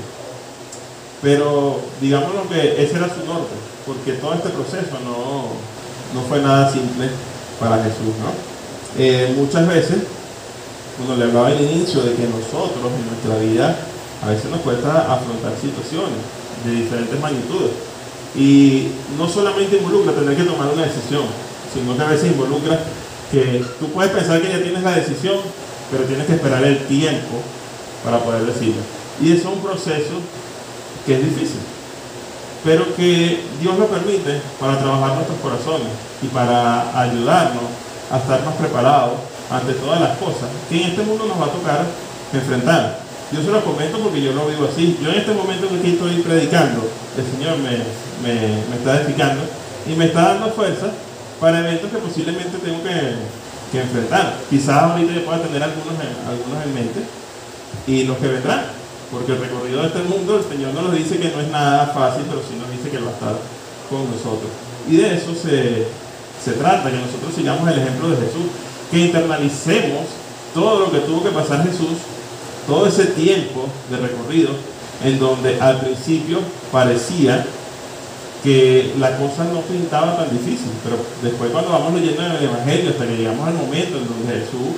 pero digámoslo que ese era su norte, porque todo este proceso no fue nada simple para Jesús, ¿no? Muchas veces, cuando le hablaba al inicio de que nosotros en nuestra vida a veces nos cuesta afrontar situaciones de diferentes magnitudes, y no solamente involucra tener que tomar una decisión, sino que a veces involucra que tú puedes pensar que ya tienes la decisión, pero tienes que esperar el tiempo para poder decirlo. Y eso es un proceso que es difícil, pero que Dios lo permite para trabajar nuestros corazones y para ayudarnos a estar más preparados ante todas las cosas que en este mundo nos va a tocar enfrentar. Yo se lo comento porque yo lo vivo así. Yo en este momento que aquí estoy predicando, el Señor me está edificando y me está dando fuerza para eventos que posiblemente tengo que enfrentar. Quizás ahorita yo pueda tener algunos en mente, y los que vendrán, porque el recorrido de este mundo, el Señor no nos dice que no es nada fácil, pero sí nos dice que Él va a estar con nosotros. Y de eso se trata, que nosotros sigamos el ejemplo de Jesús, que internalicemos todo lo que tuvo que pasar Jesús, todo ese tiempo de recorrido, en donde al principio parecía que la cosa no pintaba tan difícil, pero después, cuando vamos leyendo en el Evangelio, hasta que llegamos al momento en donde Jesús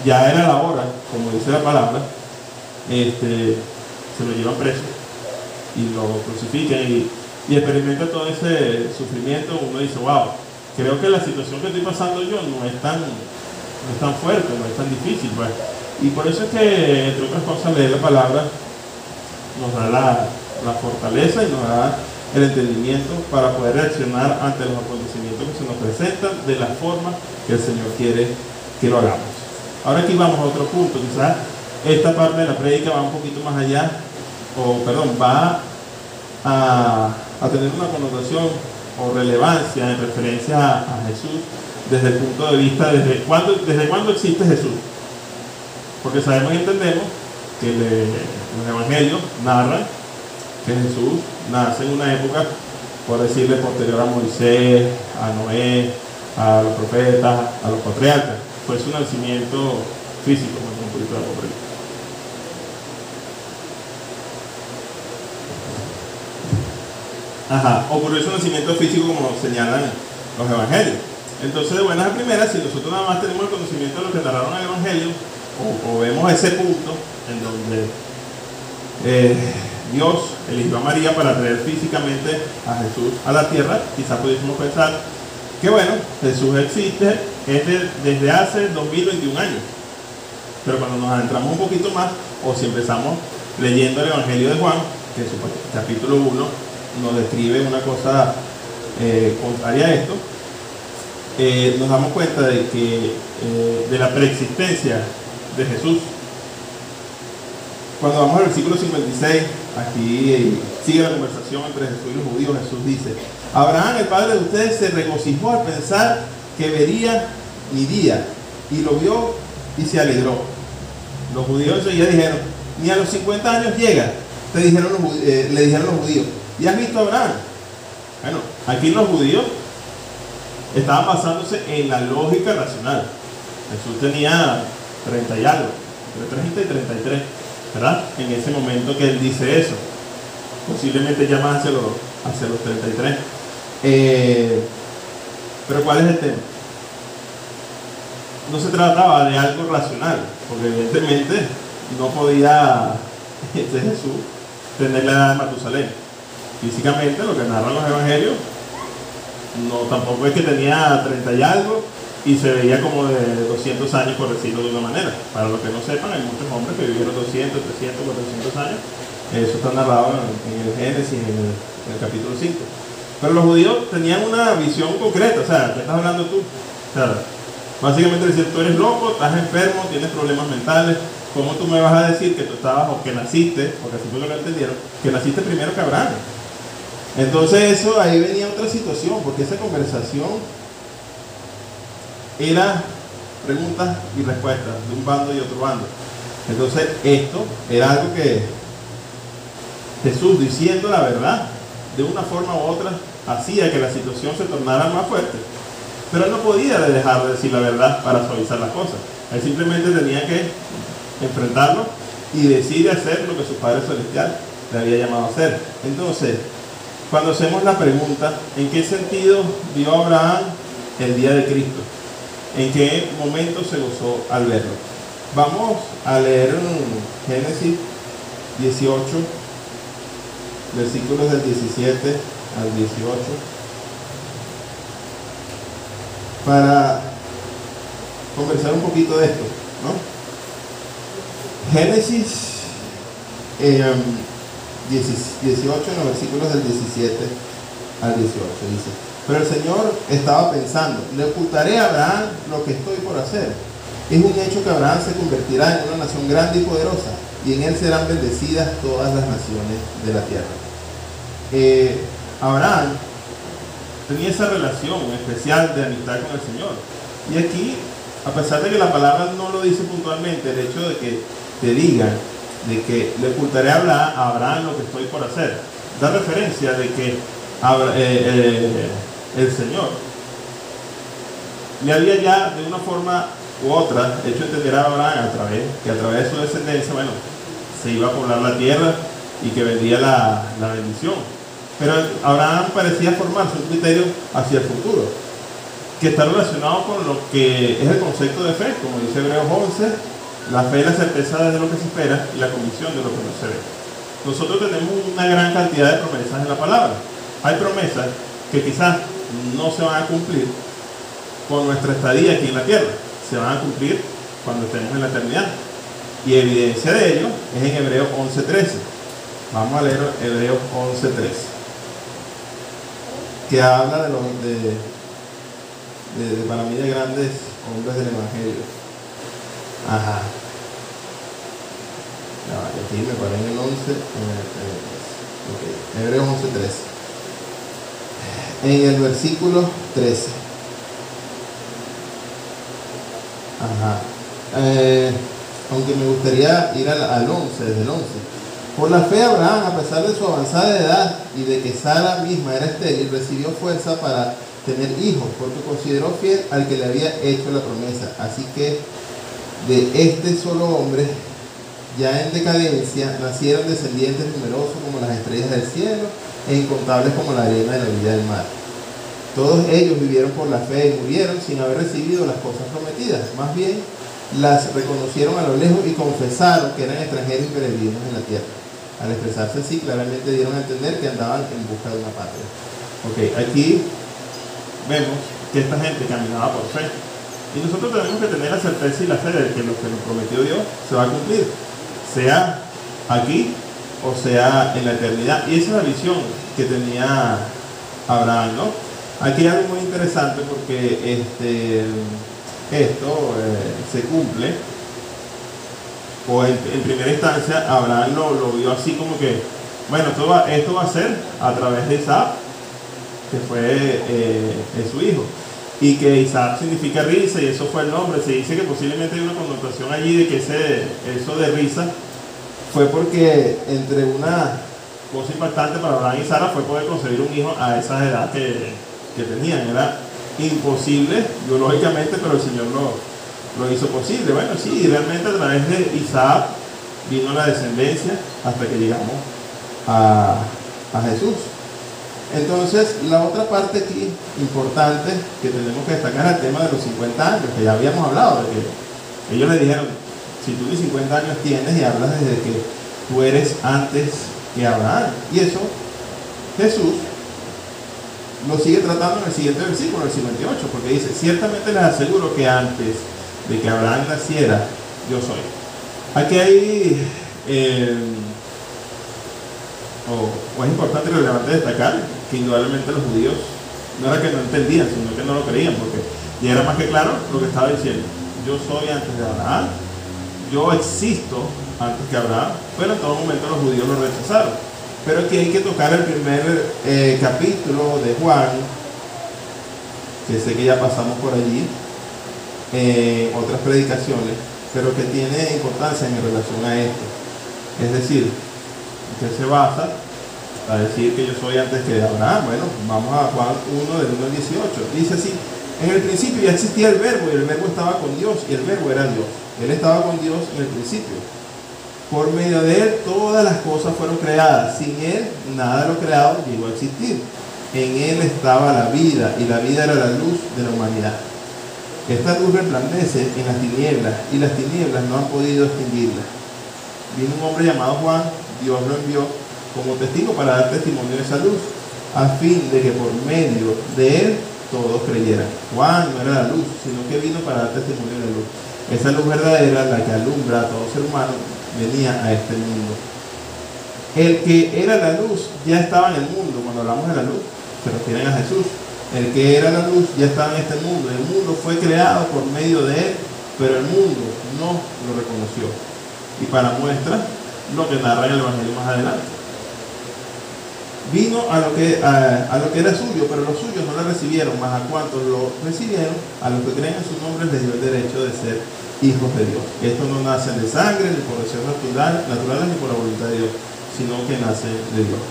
ya era la hora, como dice la palabra, se lo llevan preso y lo crucifican y experimenta todo ese sufrimiento. Uno dice: wow, creo que la situación que estoy pasando yo no es tan fuerte, no es tan difícil, pues. Y por eso es que, entre otras cosas, leer la palabra nos da la fortaleza y nos da el entendimiento para poder reaccionar ante los acontecimientos que se nos presentan de la forma que el Señor quiere que lo hagamos. Ahora aquí vamos a otro punto. Quizás esta parte de la prédica va un poquito más allá, va a tener una connotación o relevancia en referencia a Jesús desde el punto de vista desde cuándo existe Jesús. Porque sabemos y entendemos que los evangelios narran que Jesús nace en una época, por decirle, posterior a Moisés, a Noé, a los profetas, a los patriarcas. Fue su nacimiento físico, un poquito de agua por ahí. Ocurrió su nacimiento físico como señalan los evangelios. Entonces, de buenas a primeras, si nosotros nada más tenemos el conocimiento de lo que narraron el evangelio, o vemos ese punto en donde Dios eligió a María para traer físicamente a Jesús a la tierra, quizás pudiésemos pensar que bueno, Jesús existe desde hace 2021 años. Pero cuando nos adentramos un poquito más, o si empezamos leyendo el Evangelio de Juan, que en su capítulo 1 nos describe una cosa contraria a esto, nos damos cuenta de que de la preexistencia de Jesús. Cuando vamos al versículo 56, aquí sigue la conversación entre Jesús y los judíos. Jesús dice: Abraham, el padre de ustedes, se regocijó al pensar que vería mi día, y lo vio y se alegró. Los judíos ya dijeron: ni a los 50 años llega, le dijeron los judíos. ¿Y has visto a Abraham? Bueno, aquí los judíos estaban basándose en la lógica racional. Jesús tenía 30 y algo, entre 30 y 33, ¿verdad? En ese momento que él dice eso, posiblemente ya más hacia los 33. Pero ¿cuál es el tema? No se trataba de algo racional, porque evidentemente no podía Jesús tener la edad de Matusalén. Físicamente, lo que narran los evangelios, no, tampoco es que tenía 30 y algo y se veía como de 200 años, por decirlo de una manera. Para los que no sepan, hay muchos hombres que vivieron 200, 300, 400 años. Eso está narrado en el Génesis, en el capítulo 5. Pero los judíos tenían una visión concreta. O sea, ¿qué estás hablando tú? O sea, básicamente decir: tú eres loco, estás enfermo, tienes problemas mentales. ¿Cómo tú me vas a decir que tú estabas, o que naciste, porque así fue lo que entendieron, que naciste primero que Abraham? Entonces eso, ahí venía otra situación, porque esa conversación era preguntas y respuestas de un bando y otro bando. Entonces esto era algo que Jesús, diciendo la verdad de una forma u otra, hacía que la situación se tornara más fuerte. Pero él no podía dejar de decir la verdad para suavizar las cosas. Él simplemente tenía que enfrentarlo y decir y hacer lo que su Padre Celestial le había llamado a hacer. Entonces, cuando hacemos la pregunta, ¿en qué sentido vio Abraham el día de Cristo? ¿En qué momento se gozó al verlo? Vamos a leer Génesis 18, versículos del 17 al 18, para conversar un poquito de esto, ¿no? Génesis 18, en los versículos del 17 al 18, dice: Pero el Señor estaba pensando: le ocultaré a Abraham lo que estoy por hacer. Es un hecho que Abraham se convertirá en una nación grande y poderosa, y en él serán bendecidas todas las naciones de la tierra. Abraham tenía esa relación especial de amistad con el Señor. Y aquí, a pesar de que la palabra no lo dice puntualmente, el hecho de que te digan de que le ocultaré a Abraham lo que estoy por hacer, da referencia de que el Señor le había ya de una forma u otra hecho entender a Abraham a través de su descendencia, bueno, se iba a poblar la tierra y que vendría la bendición. Pero Abraham parecía formarse un criterio hacia el futuro, que está relacionado con lo que es el concepto de fe, como dice Hebreos 11. La fe es la certeza de lo que se espera y la convicción de lo que no se ve. Nosotros tenemos una gran cantidad de promesas en la palabra. Hay promesas que quizás no se van a cumplir con nuestra estadía aquí en la tierra. Se van a cumplir cuando estemos en la eternidad. Y evidencia de ello es en Hebreos 11:13. Vamos a leer Hebreos 11:13, que habla para mí de grandes hombres del Evangelio. Aquí me paré en el 11, Ok, Hebreos 11:13. En el versículo 13. Ajá. Aunque me gustaría ir al 11, desde el 11. Por la fe Abraham, a pesar de su avanzada edad y de que Sara misma era estéril, recibió fuerza para tener hijos, porque consideró fiel al que le había hecho la promesa. Así que de este solo hombre, ya en decadencia, nacieron descendientes numerosos como las estrellas del cielo e incontables como la arena de la orilla del mar. Todos ellos vivieron por la fe y murieron sin haber recibido las cosas prometidas. Más bien, las reconocieron a lo lejos y confesaron que eran extranjeros y peregrinos en la tierra. Al expresarse así, claramente dieron a entender que andaban en busca de una patria. Ok, aquí vemos que esta gente caminaba por fe. Y nosotros tenemos que tener la certeza y la fe de que lo que nos prometió Dios se va a cumplir, sea aquí o sea en la eternidad. Y esa es la visión que tenía Abraham, ¿no? Aquí hay algo muy interesante porque esto se cumple, o en primera instancia Abraham lo vio así como que, bueno, esto va a ser a través de Isaac, que fue su hijo, y que Isaac significa risa, y eso fue el nombre. Se dice que posiblemente hay una connotación allí de que eso de risa fue porque entre una cosa impactante para Abraham y Sara fue poder concebir un hijo a esa edad que tenían. Era imposible biológicamente, pero el Señor lo hizo posible. Bueno, sí, realmente a través de Isaac vino la descendencia hasta que llegamos a Jesús. Entonces, la otra parte aquí importante que tenemos que destacar es el tema de los 50 años, que ya habíamos hablado, de que ellos le dijeron, si tú ni 50 años tienes y hablas desde que tú eres antes que Abraham. Y eso, Jesús lo sigue tratando en el siguiente versículo, el 58, porque dice, ciertamente les aseguro que antes de que Abraham naciera, yo soy. Aquí hay, o es importante y relevante destacar que indudablemente los judíos no era que no entendían, sino que no lo creían, porque ya era más que claro lo que estaba diciendo. Yo soy antes de Abraham, yo existo antes que Abraham, pero en todo momento los judíos lo rechazaron. Pero aquí hay que tocar el primer capítulo de Juan, que sé que ya pasamos por allí, otras predicaciones, pero que tiene importancia en relación a esto. Es decir, que se basa a decir que yo soy antes que Abraham. Bueno, vamos a Juan 1, del 1 al 18. Dice así, en el principio ya existía el verbo, y el verbo estaba con Dios, y el verbo era Dios. Él estaba con Dios en el principio. Por medio de él todas las cosas fueron creadas. Sin él nada de lo creado llegó a existir. En él estaba la vida, y la vida era la luz de la humanidad. Esta luz resplandece en las tinieblas, y las tinieblas no han podido extinguirla. Vino un hombre llamado Juan, Dios lo envió como testigo para dar testimonio de esa luz, a fin de que por medio de él todos creyeran. Juan no era la luz, sino que vino para dar testimonio de la luz. Esa luz verdadera, la que alumbra a todo ser humano, venía a este mundo. El que era la luz ya estaba en el mundo. Cuando hablamos de la luz, se refieren a Jesús. El que era la luz ya estaba en este mundo. El mundo fue creado por medio de él, pero el mundo no lo reconoció. Y para muestra, lo que narra en el Evangelio más adelante. Vino a lo que era suyo, pero los suyos no le recibieron, mas a cuantos lo recibieron, a los que creen en su nombre les dio el derecho de ser hijos de Dios. Estos no nacen de sangre, ni por deseos naturales, ni por la voluntad de Dios, sino que nacen de Dios.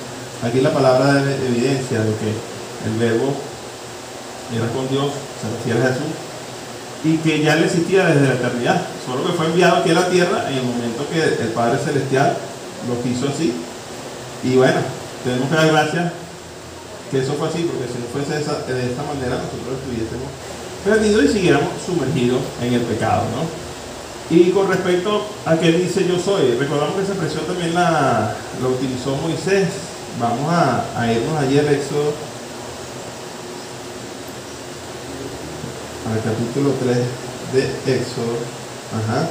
Aquí la palabra de evidencia de que el verbo era con Dios, se refiere a Jesús, y que ya le existía desde la eternidad, solo que fue enviado aquí a la tierra en el momento que el Padre Celestial lo quiso así. Y bueno, tenemos que dar gracias que eso fue así, porque si no fuese de esta manera nosotros estuviésemos perdidos y siguiéramos sumergidos en el pecado, ¿no? Y con respecto a que dice yo soy, recordamos que esa expresión también la utilizó Moisés. Vamos a irnos allí al Éxodo, al capítulo 3 de Éxodo. Ajá.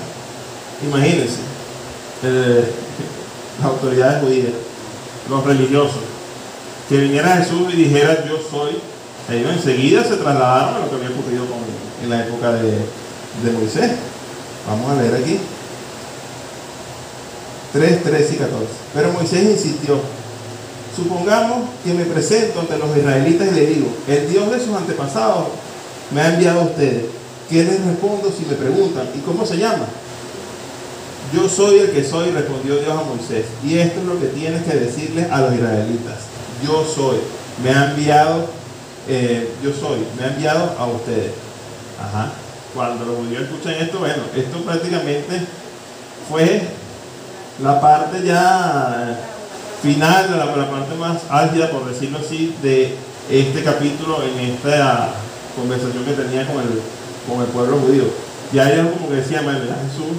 Imagínense, las autoridades judías, los religiosos, que viniera Jesús y dijera yo soy, ellos enseguida se trasladaron a lo que había ocurrido en la época de Moisés. Vamos a leer aquí 3, 13 y 14. Pero Moisés insistió, Supongamos que me presento ante los israelitas y le digo, el Dios de sus antepasados me ha enviado a ustedes. ¿Qué les respondo si me preguntan? ¿Y cómo se llama? Yo soy el que soy, respondió Dios a Moisés. Y esto es lo que tienes que decirles a los israelitas. Yo soy, me ha enviado, me ha enviado a ustedes. Ajá. Cuando los judíos escuchan esto, bueno, esto prácticamente fue la parte ya final, la parte más álgida, por decirlo así, de este capítulo en esta conversación que tenía con el pueblo judío. Ya ellos como que decían, bueno, ya Jesús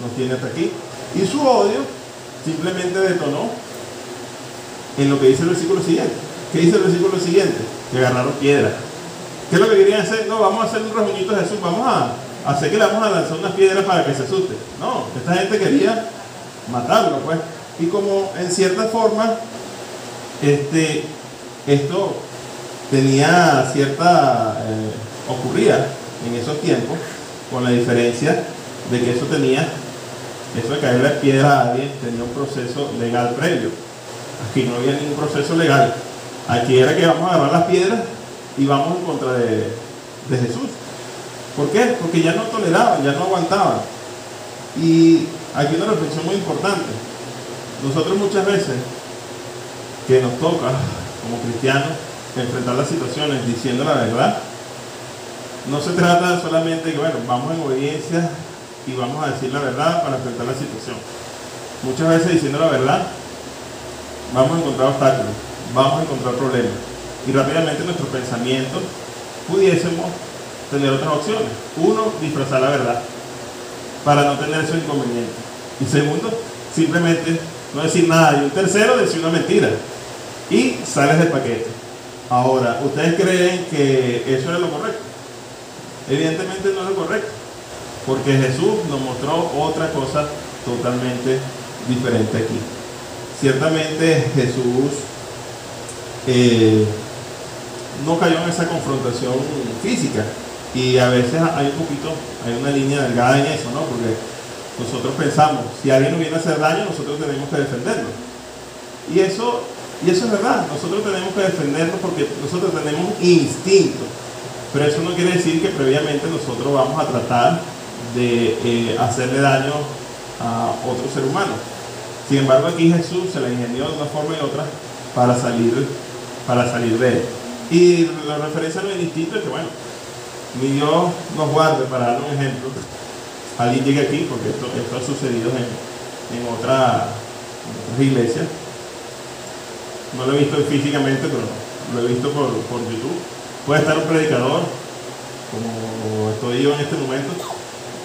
nos tiene hasta aquí. Y su odio simplemente detonó en lo que dice el versículo siguiente. ¿Qué dice el versículo siguiente? Que agarraron piedras. ¿Qué es lo que querían hacer? No, vamos a hacer un reunito de Jesús, vamos a hacer que le vamos a lanzar unas piedras para que se asuste. No, esta gente quería matarlo, pues. Y como en cierta forma, esto tenía ocurría en esos tiempos, con la diferencia de que eso de caerle piedra a alguien, tenía un proceso legal previo. Aquí no había ningún proceso legal. Aquí era que vamos a agarrar las piedras y vamos en contra de Jesús. ¿Por qué? Porque ya no toleraban, ya no aguantaban. Y aquí una reflexión muy importante. Nosotros muchas veces que nos toca como cristianos enfrentar las situaciones diciendo la verdad, no se trata solamente de que, bueno, vamos en obediencia y vamos a decir la verdad para enfrentar la situación. Muchas veces diciendo la verdad vamos a encontrar obstáculos, vamos a encontrar problemas y rápidamente nuestros pensamientos pudiésemos tener otras opciones. Uno, disfrazar la verdad para no tener esos inconvenientes. Y segundo, simplemente no decir nada. Y un tercero, decir una mentira. Y sales del paquete. Ahora, ¿ustedes creen que eso era lo correcto? Evidentemente no es lo correcto. Porque Jesús nos mostró otra cosa totalmente diferente aquí. Ciertamente Jesús no cayó en esa confrontación física. Y a veces hay una línea delgada en eso, ¿no? Porque nosotros pensamos, si alguien nos viene a hacer daño, nosotros tenemos que defenderlo. Y eso es verdad, nosotros tenemos que defendernos porque nosotros tenemos instinto. Pero eso no quiere decir que previamente nosotros vamos a tratar de hacerle daño a otro ser humano. Sin embargo, aquí Jesús se la ingenió de una forma y otra para salir de él. Y la referencia a lo instinto es que, bueno, ni Dios nos guarde, para dar un ejemplo, alguien llegue aquí, porque esto ha sucedido en otras iglesias. No lo he visto físicamente, pero lo he visto por YouTube. Puede estar un predicador, como estoy yo en este momento,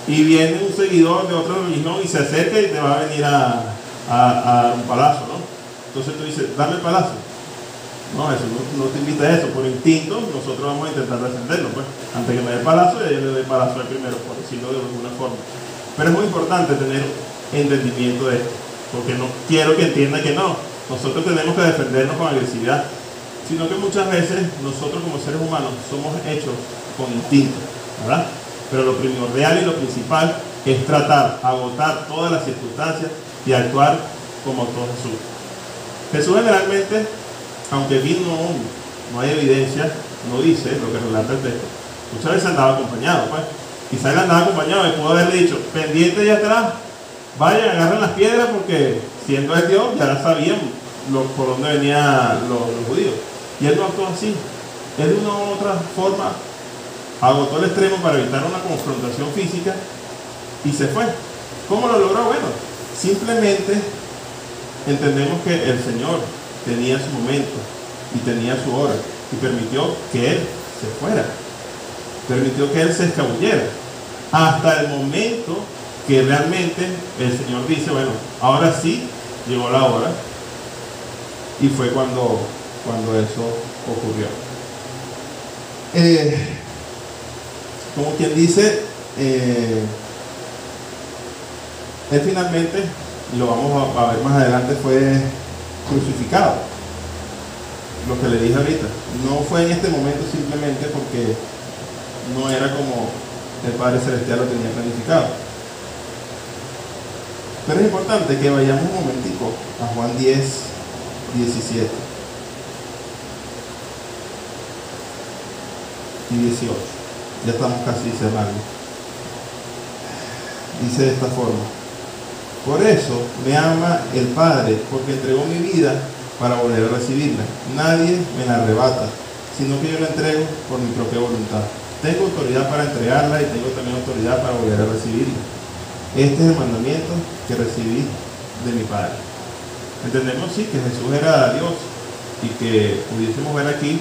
y viene un seguidor de otra religión y se acerca y te va a venir a dar un palazo, ¿no? Entonces tú dices, dame el palazo. No, eso no te invita a eso. Por instinto, nosotros vamos a intentar defenderlo, pues. Antes que me dé palazo, yo le doy palazo al primero, por decirlo de alguna forma. Pero es muy importante tener entendimiento de esto, porque no quiero que entienda que no. Nosotros tenemos que defendernos con agresividad, sino que muchas veces nosotros como seres humanos somos hechos con instinto, ¿verdad? Pero lo primordial y lo principal es tratar, agotar todas las circunstancias y actuar como actuó Jesús. Jesús generalmente, aunque aquí no hay evidencia, no dice lo que relata el texto, muchas veces andaba acompañado, pues. Quizás él andaba acompañado y pudo haberle dicho, pendiente de atrás, vayan, agarren las piedras, porque siendo el Dios, ya sabían por dónde venían los judíos. Y él no actuó así. Él de una u otra forma agotó el extremo para evitar una confrontación física y se fue. ¿Cómo lo logró? Bueno, simplemente entendemos que el Señor tenía su momento y tenía su hora y permitió que Él se fuera, permitió que Él se escabullera hasta el momento que realmente el Señor dice, bueno, ahora sí llegó la hora, y fue cuando eso ocurrió. Como quien dice, Él finalmente, y lo vamos a ver más adelante, fue crucificado. Lo que le dije ahorita, no fue en este momento simplemente porque no era como el Padre Celestial lo tenía planificado. Pero es importante que vayamos un momentico a Juan 10, 17 y 18. Ya estamos casi cerrando. Dice de esta forma: por eso me ama el Padre, porque entregó mi vida para volver a recibirla. Nadie me la arrebata, sino que yo la entrego por mi propia voluntad. Tengo autoridad para entregarla y tengo también autoridad para volver a recibirla. Este es el mandamiento que recibí de mi Padre. Entendemos, sí, que Jesús era Dios y que pudiésemos ver aquí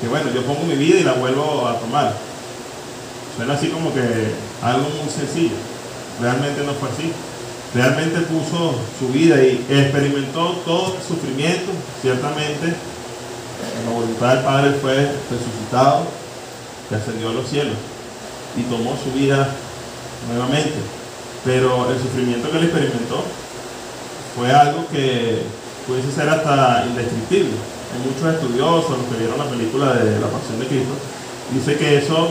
que, bueno, yo pongo mi vida y la vuelvo a tomar. Suena así como que algo muy sencillo. Realmente no fue así. Realmente puso su vida y experimentó todo el sufrimiento. Ciertamente, la voluntad del Padre fue resucitado, que ascendió a los cielos y tomó su vida nuevamente. Pero el sufrimiento que él experimentó fue algo que pudiese ser hasta indescriptible. Hay muchos estudiosos, los que vieron la película de La Pasión de Cristo, dice que eso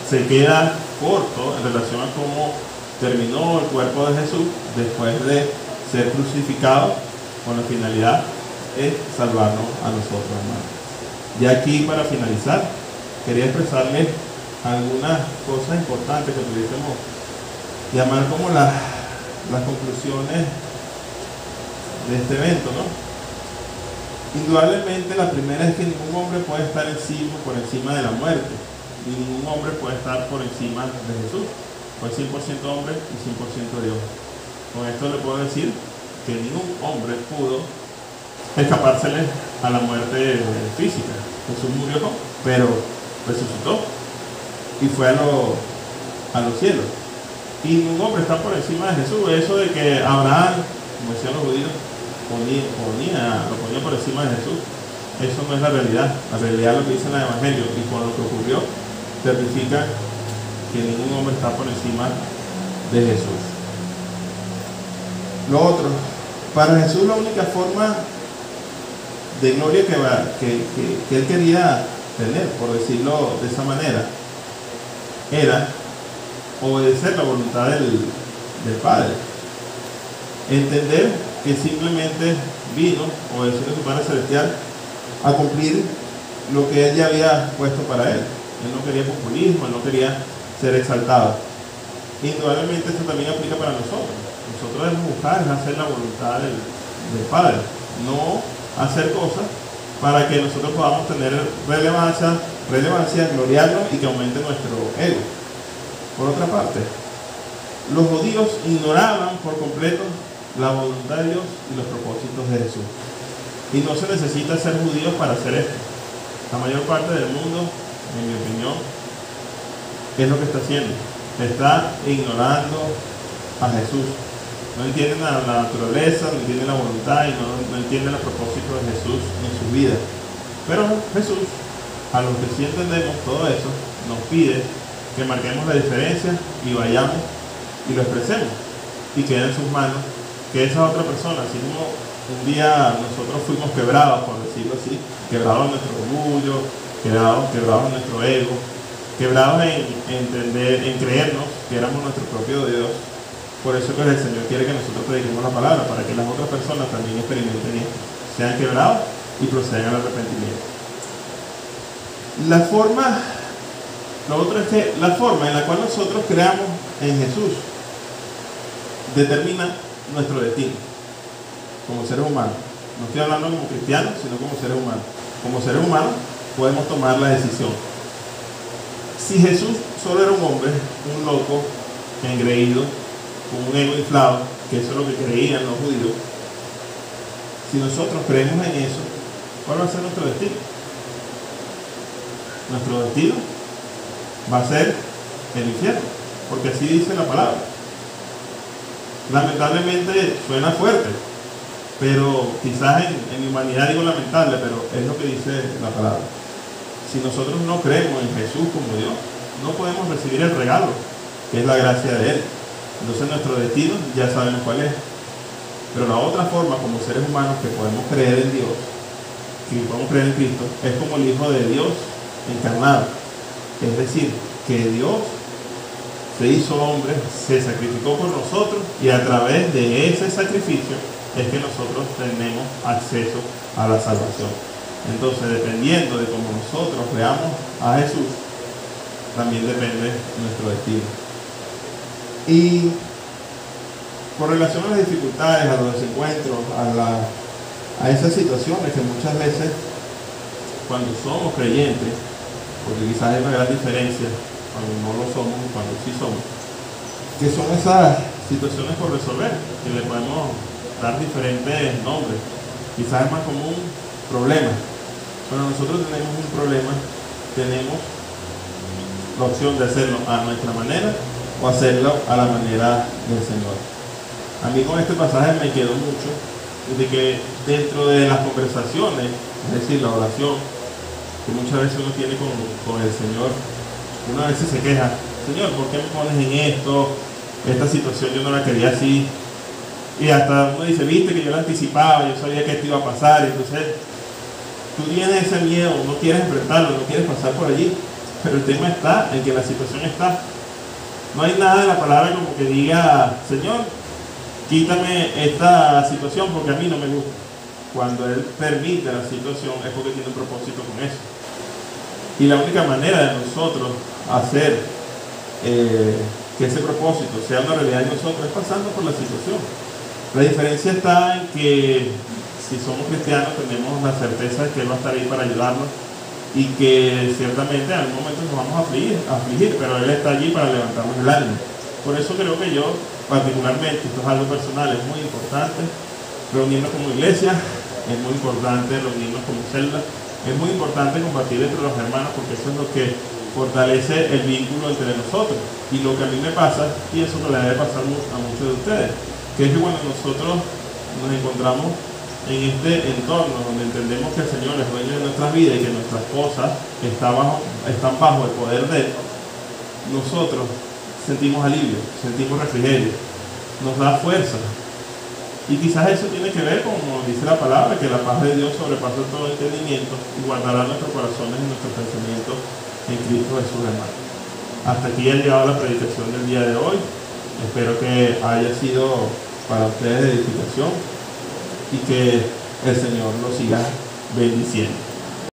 se queda corto en relación a cómo terminó el cuerpo de Jesús después de ser crucificado, con la finalidad de salvarnos a nosotros, hermanos. Ya aquí, para finalizar, quería expresarles algunas cosas importantes que pudiésemos llamar como las conclusiones de este evento, ¿no? Indudablemente, la primera es que ningún hombre puede estar por encima de la muerte, y ningún hombre puede estar por encima de Jesús. Fue 100% hombre y 100% Dios. Con esto le puedo decir que ningún hombre pudo escapársele a la muerte física. Jesús murió, pero resucitó y fue a los cielos. Y ningún hombre está por encima de Jesús. Eso de que Abraham, como decían los judíos, lo ponía por encima de Jesús, eso no es la realidad. La realidad es lo que dice en el Evangelio, y con lo que ocurrió certifica que ningún hombre está por encima de Jesús. Lo otro, para Jesús la única forma de gloria que él quería tener, por decirlo de esa manera, era obedecer la voluntad del Padre. Entender que simplemente vino, obedeciendo a su Padre Celestial, a cumplir lo que él ya había puesto para él. Él no quería populismo, él no quería ser exaltado. Indudablemente esto también aplica para nosotros. Nosotros debemos buscar hacer la voluntad del Padre, no hacer cosas para que nosotros podamos tener relevancia, gloriarnos y que aumente nuestro ego. Por otra parte, los judíos ignoraban por completo la voluntad de Dios y los propósitos de Jesús. Y no se necesita ser judíos para hacer esto. La mayor parte del mundo, en mi opinión, ¿qué es lo que está haciendo? Está ignorando a Jesús. No entienden la naturaleza, no entienden la voluntad y no entienden los propósitos de Jesús en su vida. Pero Jesús, a los que sí entendemos todo eso, nos pide que marquemos la diferencia y vayamos y lo expresemos y quede en sus manos que esa otra persona, así como un día nosotros fuimos quebrados, por decirlo así, quebrados en nuestro orgullo, quebrados en nuestro ego, quebrados en entender, en creernos que éramos nuestro propio Dios. Por eso que el Señor quiere que nosotros prediquemos la palabra, para que las otras personas también experimenten esto, sean quebrados y procedan al arrepentimiento. Lo otro es que la forma en la cual nosotros creamos en Jesús determina nuestro destino como seres humanos. No estoy hablando como cristianos, sino como seres humanos. Como seres humanos podemos tomar la decisión. Si Jesús solo era un hombre, un loco, engreído, con un ego inflado, que eso es lo que creían los judíos, si nosotros creemos en eso, ¿cuál va a ser nuestro destino? Nuestro destino va a ser el infierno, porque así dice la palabra. Lamentablemente suena fuerte, pero quizás en mi humanidad digo lamentable, pero es lo que dice la palabra. Si nosotros no creemos en Jesús como Dios, no podemos recibir el regalo, que es la gracia de Él. Entonces nuestro destino ya sabemos cuál es. Pero la otra forma, como seres humanos, que podemos creer en Dios, que podemos creer en Cristo, es como el Hijo de Dios encarnado. Es decir, que Dios se hizo hombre, se sacrificó por nosotros, y a través de ese sacrificio es que nosotros tenemos acceso a la salvación. Entonces, dependiendo de cómo nosotros veamos a Jesús, también depende nuestro destino. Y con relación a las dificultades, a los desencuentros, a esas situaciones que muchas veces, cuando somos creyentes, porque quizás hay una gran diferencia cuando no lo somos y cuando sí somos, que son esas situaciones por resolver, que le podemos dar diferentes nombres. Quizás es más común problema. Cuando nosotros tenemos un problema, tenemos la opción de hacerlo a nuestra manera o hacerlo a la manera del Señor. A mí con este pasaje me quedó mucho de que dentro de las conversaciones, es decir, la oración que muchas veces uno tiene con el Señor, uno a veces se queja: Señor, ¿por qué me pones en esto? Esta situación yo no la quería así. Y hasta uno dice: viste que yo la anticipaba, yo sabía que esto iba a pasar. Entonces tú tienes ese miedo, no quieres enfrentarlo, no quieres pasar por allí, pero el tema está en que la situación está. No hay nada en la palabra como que diga: Señor, quítame esta situación porque a mí no me gusta. Cuando Él permite la situación es porque tiene un propósito con eso. Y la única manera de nosotros hacer que ese propósito sea una realidad en nosotros es pasando por la situación. La diferencia está en que si somos cristianos tenemos la certeza de que Él va a estar ahí para ayudarnos y que ciertamente en algún momento nos vamos a afligir, pero Él está allí para levantarnos el ánimo. Por eso creo que yo, particularmente, esto es algo personal, es muy importante reunirnos como iglesia, es muy importante reunirnos como celda, es muy importante compartir entre los hermanos, porque eso es lo que fortalece el vínculo entre nosotros. Y lo que a mí me pasa, y eso me le debe pasar a muchos de ustedes, que es que cuando nosotros nos encontramos en este entorno donde entendemos que el Señor es dueño de nuestras vidas y que nuestras cosas están bajo el poder de Él, nosotros sentimos alivio, sentimos refrigerio, nos da fuerza. Y quizás eso tiene que ver, como dice la palabra, que la paz de Dios sobrepasa todo entendimiento y guardará nuestros corazones y nuestros pensamientos en Cristo Jesús, hermano. Hasta aquí ha llegado la predicación del día de hoy. Espero que haya sido para ustedes de edificación y que el Señor los siga bendiciendo.